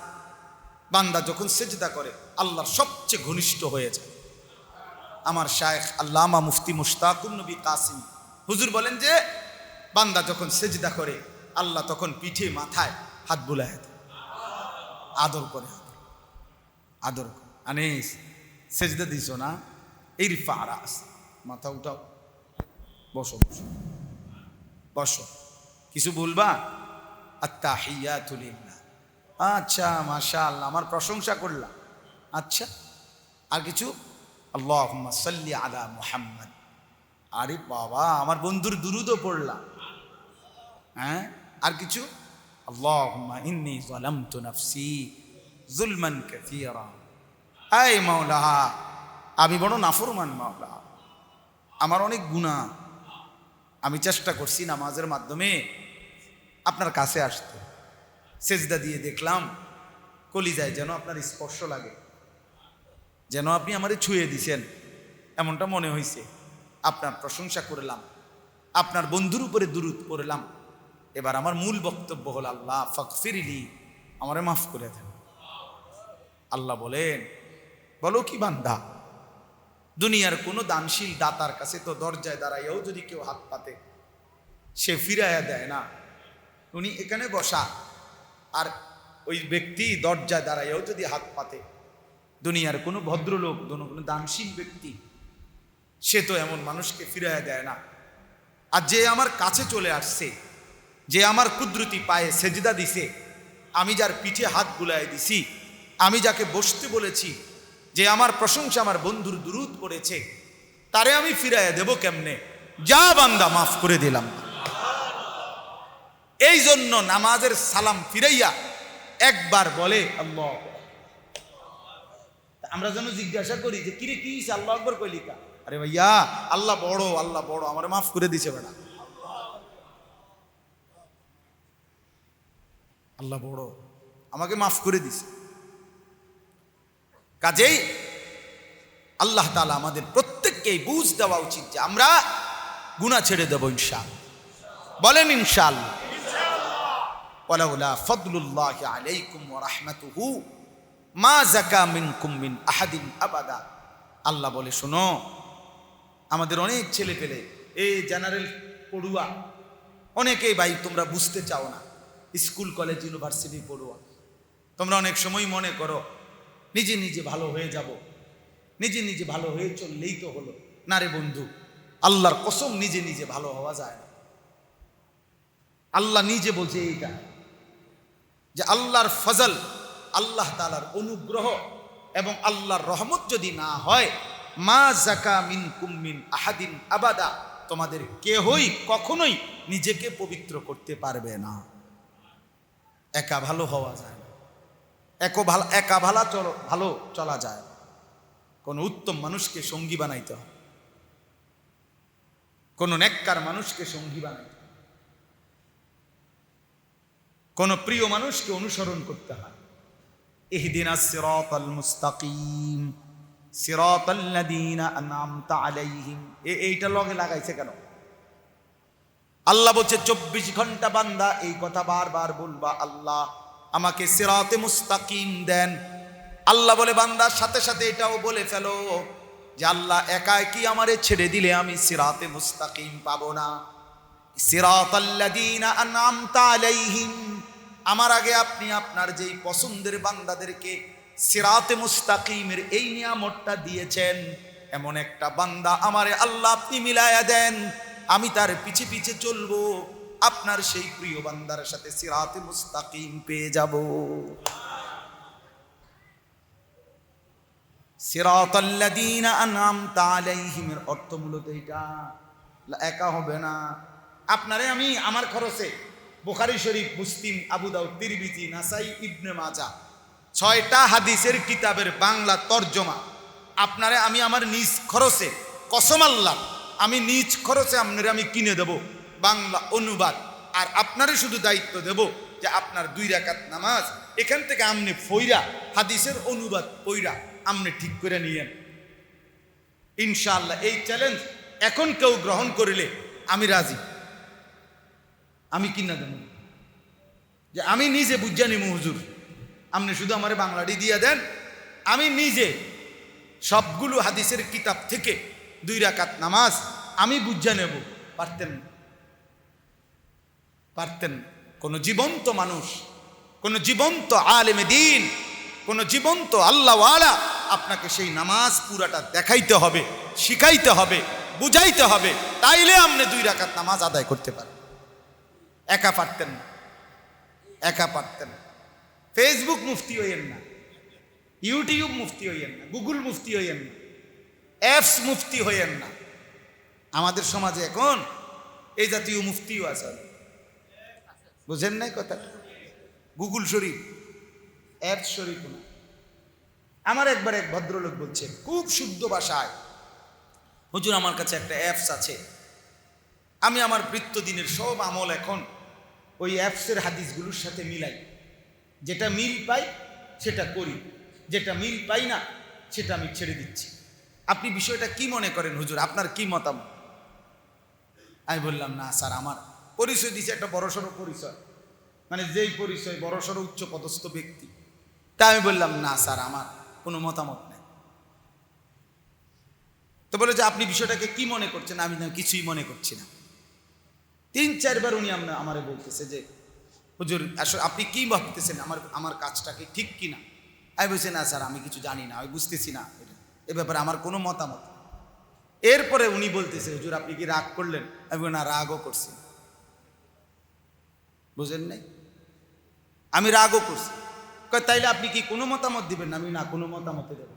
বান্দা যখন সেজদা করে আল্লাহর সবচেয়ে ঘনিষ্ঠ হয়ে যায়। আমার শায়েখ আল্লামা মুফতি মুশতাকুন নবী কাসিম হুজুর বলেন যে বান্দা যখন সেজদা করে আল্লাহ তখন পিঠে মাথায় হাত বুলায় দেয়, আদর করে, আদর করে। আনিস সেজদা দিছ না, এই ফারাস, মাথা উঠাও, বসো বসো বসো, কিছু বলবা? আত্তাহিয়াতু লিল্লাহ, আচ্ছা মাশাআল্লাহ, আমার প্রশংসা করলাম, আচ্ছা আর কিছু? আল্লাহুম্মা সাল্লি আলা মুহাম্মদ, আরে বাবা আমার বন্ধুর দুরূদও পড়লাম, হ্যাঁ আর কিছু? আল্লাহুম্মা ইন্নী যালামতু নাফসি যুলমান কাসীরা, আয় মাওলা আমি বড় নাফরমান মাওলা, আমার অনেক গুনাহ, আমি চেষ্টা করছি নামাজের মাধ্যমে আপনার কাছে আসতে, সেজদা দিয়ে দেখলাম কলিজায় যেন আপনার স্পর্শ লাগে, যেন আপনি আমারে ছুঁয়ে দিছেন, এমনটা মনে হয়েছে, আপনার প্রশংসা করলাম, আপনার বন্ধুর উপরে দুরূদ পড়লাম। এবার আমার মূল বক্তব্য হল আল্লাহ ফাগফিরলি, আমারে মাফ করে দেন। আল্লাহ বলেন, বলো কি বান্দা, দুনিয়ার কোনো দানশীল দাতার কাছে তো দরজায় দাঁড়াইয়াও যদি কেউ হাত পাতে সে ফিরাইয়া দেয় না, উনি এখানে বসা আর ওই ব্যক্তি দরজায় দাঁড়াইয়াও যদি হাত পাতে, দুনিয়ার কোনো ভদ্রলোক, কোনো দানশীল ব্যক্তি সে তো এমন মানুষকে ফিরাইয়া দেয় না। আর যে আমার কাছে চলে আসছে, যে আমার কুদরতি পায়ে সেজদা দিছে, আমি যার পিঠে হাত বুলায় দিছি, আমি যাকে বসতে বলেছি, যে আমার প্রশংসা আমার বন্ধুর দুরূদ পড়েছে, তারে আমি ফিরাইয়া দেব কেমনে? যা বান্দা মাফ করে দিলাম। এই জন্য নামাজের সালাম ফিরাইয়া একবার বলে আল্লাহ, আমরা যেন জিজ্ঞাসা করি যে কিরে কি আল্লাহ আকবার কইলিকা, আরে ভাইয়া আল্লাহ বড়, আল্লাহ বড়, আমার মাফ করে দিছে বেটা, আল্লাহ বড়, আমাকে মাফ করে দিছে। কাজেই আল্লাহ তাআলা আমাদের প্রত্যেককেই বুঝ দেওয়া উচিত যে আমরা গুনাহ ছেড়ে দেব ইনশাআল্লাহ। বলেন ইনশাআল্লাহ। ওয়ালাউলা ফাদলুল্লাহি আলাইকুম ওয়া রাহমাতুহু মা যাকা মিনকুম মিন আহাদিন আবাদা। আল্লাহ বলে, শোনো, আমাদের অনেক ছেলে পেলে এই জেনারেল পড়ুয়া, অনেকেই ভাই তোমরা বুঝতে চাও না, স্কুল কলেজ ইউনিভার্সিটি পড়ুয়া, তোমরা অনেক সময় মনে করো নিজে নিজে ভালো হয়ে যাব, নিজে নিজে ভালো হয়ে চললেই তো হলো। না রে বন্ধু, আল্লাহর কসম নিজে নিজে ভালো হওয়া যায় না। আল্লাহ নিজে বলছে এইটা, যে আল্লাহর ফজল, আল্লাহ তাআলার অনুগ্রহ এবং আল্লাহর রহমত যদি না হয়, মা যাকা মিনকুম মিন আহাদিন আবাদা, তোমাদের কেহই কখনোই নিজেকে পবিত্র করতে পারবে না। একা ভালো হওয়া যায় না, একা ভালো চলা যায় না। কোন উত্তম মানুষকে সঙ্গী বানাইতে হয়, কোন নেককার মানুষকে সঙ্গী বানাইতে হয়, কোন প্রিয় মানুষকে অনুসরণ করতে হয়। ইহদিনাস সিরাতাল মুস্তাকিম সিরাতাল্লাযীনা আনআমতা আলাইহিম, এইটা লগে লাগাইছে কেন? আল্লাহ বলছে 24 ঘন্টা বান্দা এই কথা বারবার বলবা, আল্লাহ আমাকে সিরাতে মুস্তাকিম দেন। আল্লাহ বলে বান্দার সাথে সাথে এটাও বলে ফেলো যে আল্লাহ একা কি আমারে ছেড়ে দিলে আমি সিরাতে মুস্তাকিম পাবো না। সিরাতাল্লাযীনা আনআমতা আলাইহিম, আমার আগে আপনি আপনার যেই পছন্দের বান্দাদেরকে সিরাতে মুস্তাকিমের এই নিয়ামতটা দিয়েছেন, এমন একটা বান্দা আমারে আল্লাহ আপনি মিলায়া দেন, আমি তার পিছে পিছে চলবো, আপনার সেই প্রিয় বান্দার সাথে সিরাতে মুস্তাকিম পেয়ে যাব। সিরাতাল্লাযীনা আনআমতা আলাইহিমের অর্থ মূলত এটা, একা হবে না। আপনারে আমি আমার খরচে বুখারী শরীফ, মুসলিম, আবু দাউদ, তিরমিজি, নাসাই, ইবনে মাজাহ 6টা হাদিসের কিতাবের বাংলা তরজমা আপনারে আমি আমার নিজ খরচে, কসম আল্লাহ, আমি নিজ খরচে আপনারে আমি কিনে দেব, বাংলা অনুবাদ। আর আপনারে শুধু দায়িত্ব দেব যে আপনার 2 রাকাত নামাজ এখান থেকে আমনে ফইরা হাদিসের অনুবাদ পইরা আমনে ঠিক করে নিয়েন ইনশাআল্লাহ। এই চ্যালেঞ্জ এখন কেউ গ্রহণ করিলে আমি রাজি, আমি কিনা দেব, যে আমি নিজে বুঝা নিব হুজুর, আপনি শুধু আমারে বাংলাটি দিয়ে দেন, আমি নিজে সবগুলো হাদিসের কিতাব থেকে 2 রাকাত নামাজ আমি বুঝা নেব। পারতেন না, পারতেন। কোন জীবন্ত মানুষ, কোন জীবন্ত আলেমে দ্বীন, কোন জীবন্ত আল্লাহওয়ালা আপনাকে সেই নামাজ পুরাটা দেখাইতে হবে, শিখাইতে হবে, বুঝাইতে হবে, তাইলে আপনি 2 রাকাত নামাজ আদায় করতে পারেন। একা পারতেন না, একা পারতেন। ফেসবুক মুফতি হইয়েন না, ইউটিউব মুফতি হইয়েন না, গুগল মুফতি হইয়েন না, অ্যাপস মুফতি হইয়েন না। আমাদের সমাজে এখন এই জাতীয় মুফতিও আছে, বুঝেন নাই কথা? গুগল শরীফ, অ্যাপস শরীফ না। আমার একবার এক ভদ্রলোক বলছে খুব শুদ্ধ ভাষায়, হুজুর আমার কাছে একটা অ্যাপস আছে, আমি আমার বৃত্তদিনের সব আমল এখন ওই অ্যাপসের হাদিসগুলোর সাথে মিলাই, যেটা মিল পাই সেটা করি, যেটা মিল পাই না সেটা আমি ছেড়ে দিচ্ছি। আপনি বিষয়টা কি মনে করেন হুজুর, আপনার কি মতামত? আমি বললাম, না স্যার, আমার পরিচয় দিচ্ছে একটা বড়সড় পরিচয়, মানে যেই পরিচয় বড়সড় উচ্চ পদস্থ ব্যক্তি। তা আমি বললাম, না স্যার, আমার কোনো মতামত নেই। তো বলে যে আপনি বিষয়টাকে কি মনে করছেন? আমি না কিছুই মনে করছি না। 3-4 বার উনি আমারে বলতেছে যে হুজুর আসলে আপনি কি ভাবতেছেন, আমার কাজটাকে ঠিক কিনা? আমি বলছি, না স্যার, আমি কিছু জানি না, আমি বুঝতেছি না এ ব্যাপারে আমার কোনো মতামত। এরপরে উনি বলতেছে, হুজুর আপনি কি রাগ করলেন? আমি বলি, না, রাগও করছি। বুঝেন নাই? আমি রাগও করছি। তাইলে আপনি কি কোনো মতামত দিবেন না? আমি না, কোনো মতামতে দেব।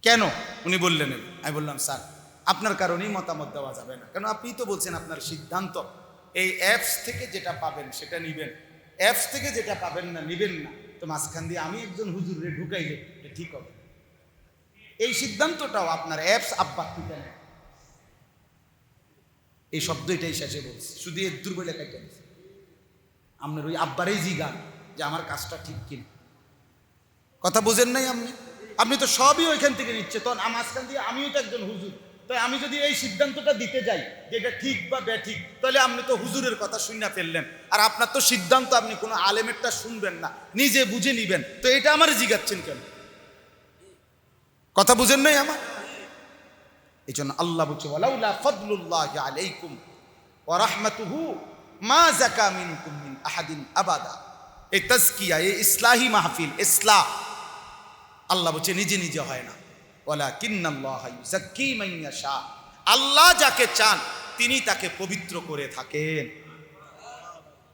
কেন? উনি বললেন। আমি বললাম, স্যার আপনার কারণেই মতামত দেওয়া যাবে না, কেন আপনি তো বলছেন আপনার সিদ্ধান্ত এই অ্যাপস থেকে যেটা পাবেন সেটা নিবেন, অ্যাপস থেকে যেটা পাবেন না নিবেন না। তো মাঝখান দিয়ে আমি একজন হুজুরে ঢুকাইলে এটা ঠিক হবে? এই সিদ্ধান্তটাও আপনার অ্যাপস আব্বা থেকে নেয়। এই শব্দ এটাই শেষে বলছি, শুধু এর দুর্বল কাইটা বলছি। আপনার ওই আব্বারই জিগান যে আমার কাজটা ঠিক কিনা। কথা বুঝেন নাই আপনি? আপনি তো সবই ওইখান থেকে নিচ্ছে, তখন মাঝখান দিয়ে আমিও তো একজন হুজুর, তাই আমি যদি এই সিদ্ধান্তটা দিতে যাই যে এটা ঠিক বা ব্যাঠিক, তাহলে আপনি তো হুজুরের কথা শুনে ফেললেন। আর আপনার তো সিদ্ধান্ত আপনি কোনো আলেমেরটা শুনবেন না, নিজে বুঝে নিবেন। তো এটা আমার জিগাচ্ছেন কেন? কথা বুঝেন নাই আমার? এই জন্য আল্লাহ বলছে, ওয়ালাউলা ফাদলুল্লাহি আলাইকুম ওয়া রাহমাতুহু মা যাকা মিনকুম মিন আহাদিন আবাদা। এই তাজকিয়া, এই ইসলাহি মাহফিল, ইসলাহ আল্লাহ বলছে নিজে নিজে হয় না। ওয়ালাকিন্নাল্লাহা ইউযাক্কি মান ইয়াশা, আল্লাহ যাকে চান তিনি তাকে পবিত্র করে থাকেন।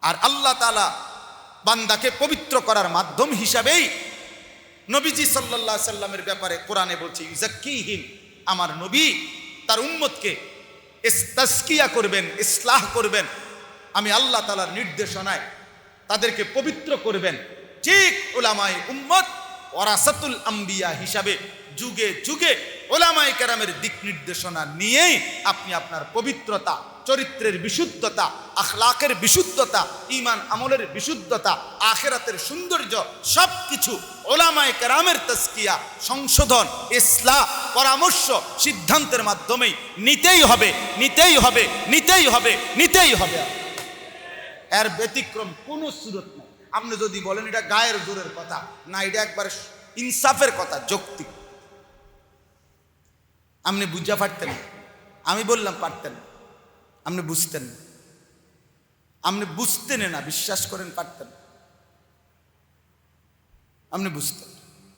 আর আল্লাহ তাআলা বান্দাকে পবিত্র করার মাধ্যম হিসাবেই নবীজি সাল্লাল্লাহু আলাইহি সাল্লামের ব্যাপারে কোরআনে বলছে, ইউযাক্কিহিম, আমার নবী তার উম্মতকে তাজকিয়া করবেন, ইসলাহ করবেন। আমি আল্লাহ তাআলার নির্দেশনায় তাদেরকে পবিত্র করবেন। ঠিক উলামায়ে উম্মত ওয়ারাসাতুল আম্বিয়া হিসাবে যুগে যুগে উলামায়ে কেরামের দিক নির্দেশনা নিয়েই আপনি আপনার পবিত্রতা, চরিত্রের বিশুদ্ধতা, আখলাকের বিশুদ্ধতা, ঈমান আমলের বিশুদ্ধতা, আখিরাতের সৌন্দর্য সবকিছু উলামায়ে কেরামের তাজকিয়া, সংশোধন, ইসলাহ, পরামর্শ, সিদ্ধান্তের মাধ্যমেই নিতেই হবে, নিতেই হবে, নিতেই হবে, নিতেই হবে। এর ব্যতিক্রম কোনো সুরত নেই। আপনি যদি বলেন এটা গায়ের জোরের কথা, না, এটা একবার ইনসাফের কথা, যৌক্তিক। আপনি বুঝা পারতেন? আমি বললাম পারতেন, আপনি বুঝতেন না, আপনি বুঝতেন না, বিশ্বাস করেন পারতেন, আপনি বুঝতেন।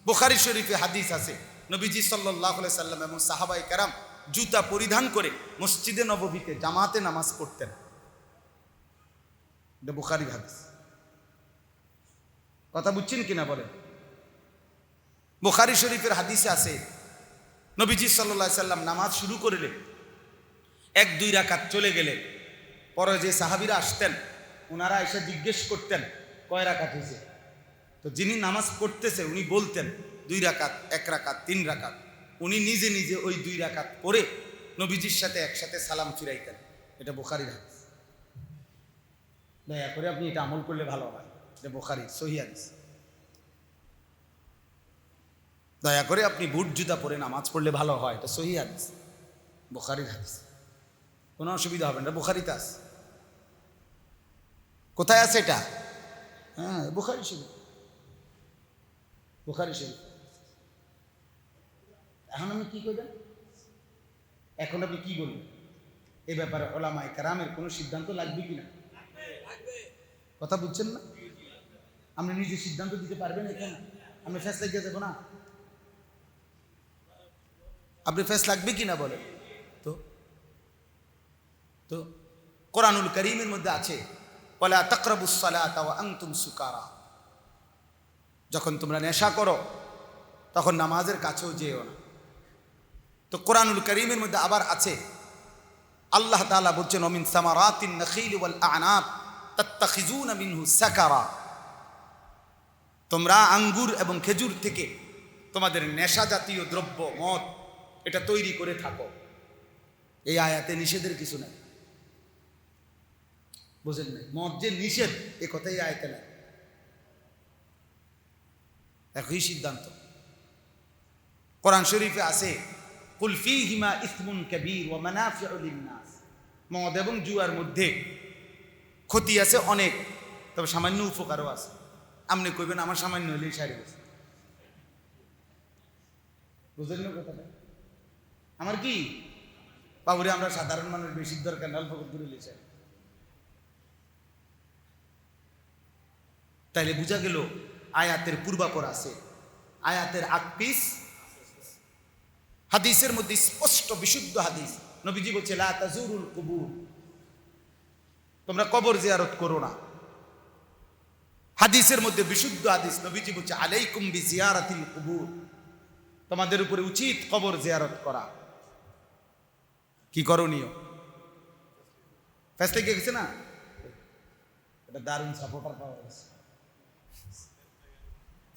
বুখারী শরীফে হাদিস আছে, নবীজি সাল্লাল্লাহু আলাইহি সাল্লাম এবং সাহাবায়ে কেরাম জুতা পরিধান করে মসজিদে নববীতে জামাতে নামাজ পড়তেন। এটা বুখারীর হাদিস। কথা বুঝছেন কিনা বলেন? বুখারী শরীফের হাদিসে আছে, নবীজি সাল্লাল্লাহু আলাইহি সাল্লাম নামাজ শুরু করলে 1-2 রাকাত চলে গেলে পরে যে সাহাবীরা আসতেন ওনারা এসে জিজ্ঞেস করতেন কয় রাকাত হয়েছে। তো যিনি নামাজ পড়তেছে উনি বলতেন 2 রাকাত, 1 রাকাত, 3 রাকাত। উনি নিজে নিজে ওই 2 রাকাত পড়ে নবীজির সাথে একসাথে সালাম ফিরাইতেন। এটা বুখারীর হাদিস। দয়া করে আপনি এটা আমল করলে ভালো হয়, এটা বুখারীর সহিহ হাদিস। দয়া করে আপনি বুট জুতা পরে নামাজ পড়লে ভালো হয়, এটা সহিহ হাদিস, বুখারীর হাদিস। কোনো অসুবিধা হবে না, বুখারীতে আছে। কোথায় আছে এটা? হ্যাঁ, বুখারী শরীফ, বুখারী শরীফ। এখন আমি কি করবেন? এখন আপনি কি বলবেন? এ ব্যাপারে উলামায়ে কেরামের কোনো সিদ্ধান্ত লাগবে কিনা? কথা বুঝছেন না? আপনি নিজে সিদ্ধান্ত দিতে পারবেন এখানে? আপনি ফেস লাগিয়ে যাবো না? আপনি ফেস লাগবে কিনা বলেন তো? তো কোরআনুল কারীমের মধ্যে আছে ওয়ালা তাকরাবুস সালাতা ওয়া আনতুম সুকারা, যখন তোমরা নেশা করো তখন নামাজের কাছেও যেও না। তো কোরআনুল কারীমের মধ্যে আবার আছে আল্লাহ তাআলা বলছেন ওমিন সামারাতিন নাখিল ওয়াল আ'নাব তাত্তাখিজুনা মিনহু সাকারা, তোমরা আঙ্গুর এবং খেজুর থেকে তোমাদের নেশা জাতীয় দ্রব্য মদ এটা তৈরি করে থাকো। এই আয়াতে নিষেধের কিছু নাই, বুঝেন নাই? মদ যে নিষেধ এ কথাই আয়াতে নাই, একই সিদ্ধান্ত। কোরআন শরীফে আছে কুল ফীহিমা ইসমুন কাবীর ওয়া মানাফিউ লিন-নাস, মদ এবং জুয়ার মধ্যে ক্ষতি আছে অনেক, তবে সামান্য উপকারও আছে। আপনি কইবেন আমার সামান্য হইলেই সারি গেছে, বুঝলেন না কথাটা? আমার কি বাবুরে আমরা সাধারণ মানুষ বেশি দরকার অল্প করে লিখে, তাইলে বুঝা গেল আয়াতের পূর্বাপর আছে, আয়াতের আকপিস হাদিসের মধ্যে স্পষ্ট বিশুদ্ধ হাদিস। নবীজি বলছে লা তাজুরুল কুবুর, তোমরা কবর জিয়ারত করো না। হাদিসের মধ্যে বিশুদ্ধ হাদিস, নবীজি বলছে আলাইকুম বিজিয়ারাতিল কুবুর, তোমাদের উপরে উচিত কবর জিয়ারত করা। কি করণীয়? ফেসলে গেছে না, এটা দারুণ সাপোর্টার পাওয়া গেছে,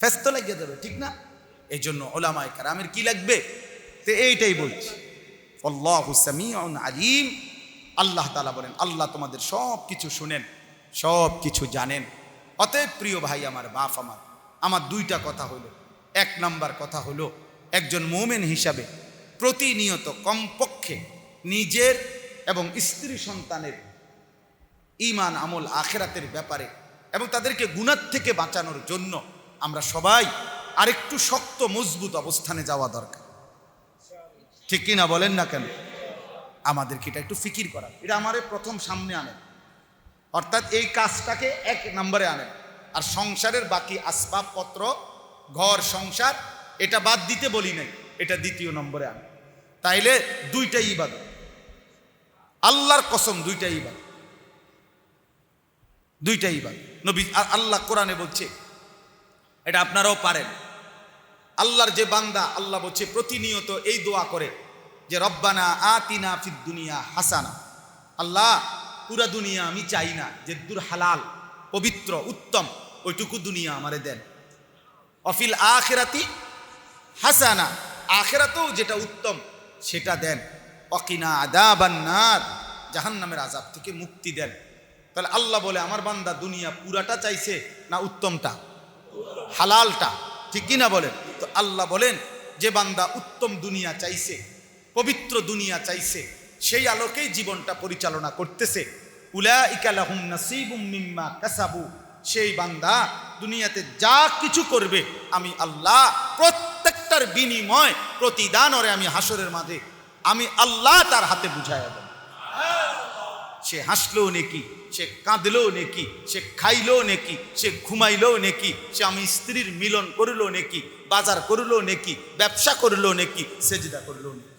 ফেস তো লাগিয়ে দেবে, ঠিক না? এই জন্য ওলামায়ে কেরামের কি লাগবে? তো এইটাই বলছি আল্লাহু সামিউন আলিম। আল্লাহ তাআলা বলেন আল্লাহ তোমাদের সব কিছু শুনেন, সব কিছু জানেন। অতএব প্রিয় ভাই আমার, বাপ আমার দুইটা কথা হলো। এক নাম্বার কথা হলো একজন মুমিন হিসাবে প্রতিনিয়ত কমপক্ষে নিজের এবং স্ত্রী সন্তানের ঈমান আমল আখিরাতের ব্যাপারে এবং তাদেরকে গুনাহ থেকে বাঁচানোর জন্য আমরা সবাই আরেকটু শক্ত মজবুত অবস্থানে যাওয়া দরকার, ঠিক কিনা বলেন না কেন? আমাদেরকে এটা একটু ফিকির করা, এটা আমাদের প্রথম সামনে আনেন, অর্থাৎ এই কাজটাকে এক নম্বরে আনেন। আর সংসারের বাকি আসবাবপত্র, ঘর সংসার, এটা বাদ দিতে বলি নাই, এটা দ্বিতীয় নম্বরে আনেন। তাইলে দুইটাই ইবাদত, আল্লাহর কসম দুইটাই ইবাদত, দুইটাই ইবাদত। নবী আর আল্লাহ কোরআনে বলছে, এটা আপনারাও পারেন। আল্লাহর যে বান্দা, আল্লাহ বলছে প্রতিনিয়ত এই দোয়া করে যে রব্বানা আতিনা ফিদ দুনিয়া হাসানা, আল্লাহ পুরা দুনিয়া আমি চাই না, যে দূর হালাল পবিত্র উত্তম ওইটুকু দুনিয়া আমারে দেন। অফিল আখিরাতি হাসানা, আখিরাতেও যেটা উত্তম সেটা দেন। ওয়াকিনা আযাবান নার, জাহান্নামের আযাব থেকে মুক্তি দেন। তাহলে আল্লাহ বলে আমার বান্দা দুনিয়া পুরাটা চাইছে না উত্তমটা, হালালটা, ঠিক কিনা বলেন? তো আল্লাহ বলেন যে বান্দা উত্তম দুনিয়া চাইছে, পবিত্র দুনিয়া চাইছে, সেই আলোকেই জীবনটা পরিচালনা করতেছে, উলাইকা লাহুম নাসিবুম মিম্মা কাসাবু, সেই বান্দা দুনিয়াতে যা কিছু করবে আমি আল্লাহ প্রত্যেকটার বিনিময় প্রতিদান ওরে আমি হাসরের মাঝে আমি আল্লাহ তার হাতে বুঝাইয়া দেব। সে হাসলেও নেকি, সে কাঁদলেও নেকি, সে খাইলেও নেকি, সে ঘুমাইলেও নেকি, সে আমি স্ত্রীর মিলন করলেও নেকি, বাজার করলেও নেকি, ব্যবসা করলেও নেকি, সেজদা করলেও নেকি।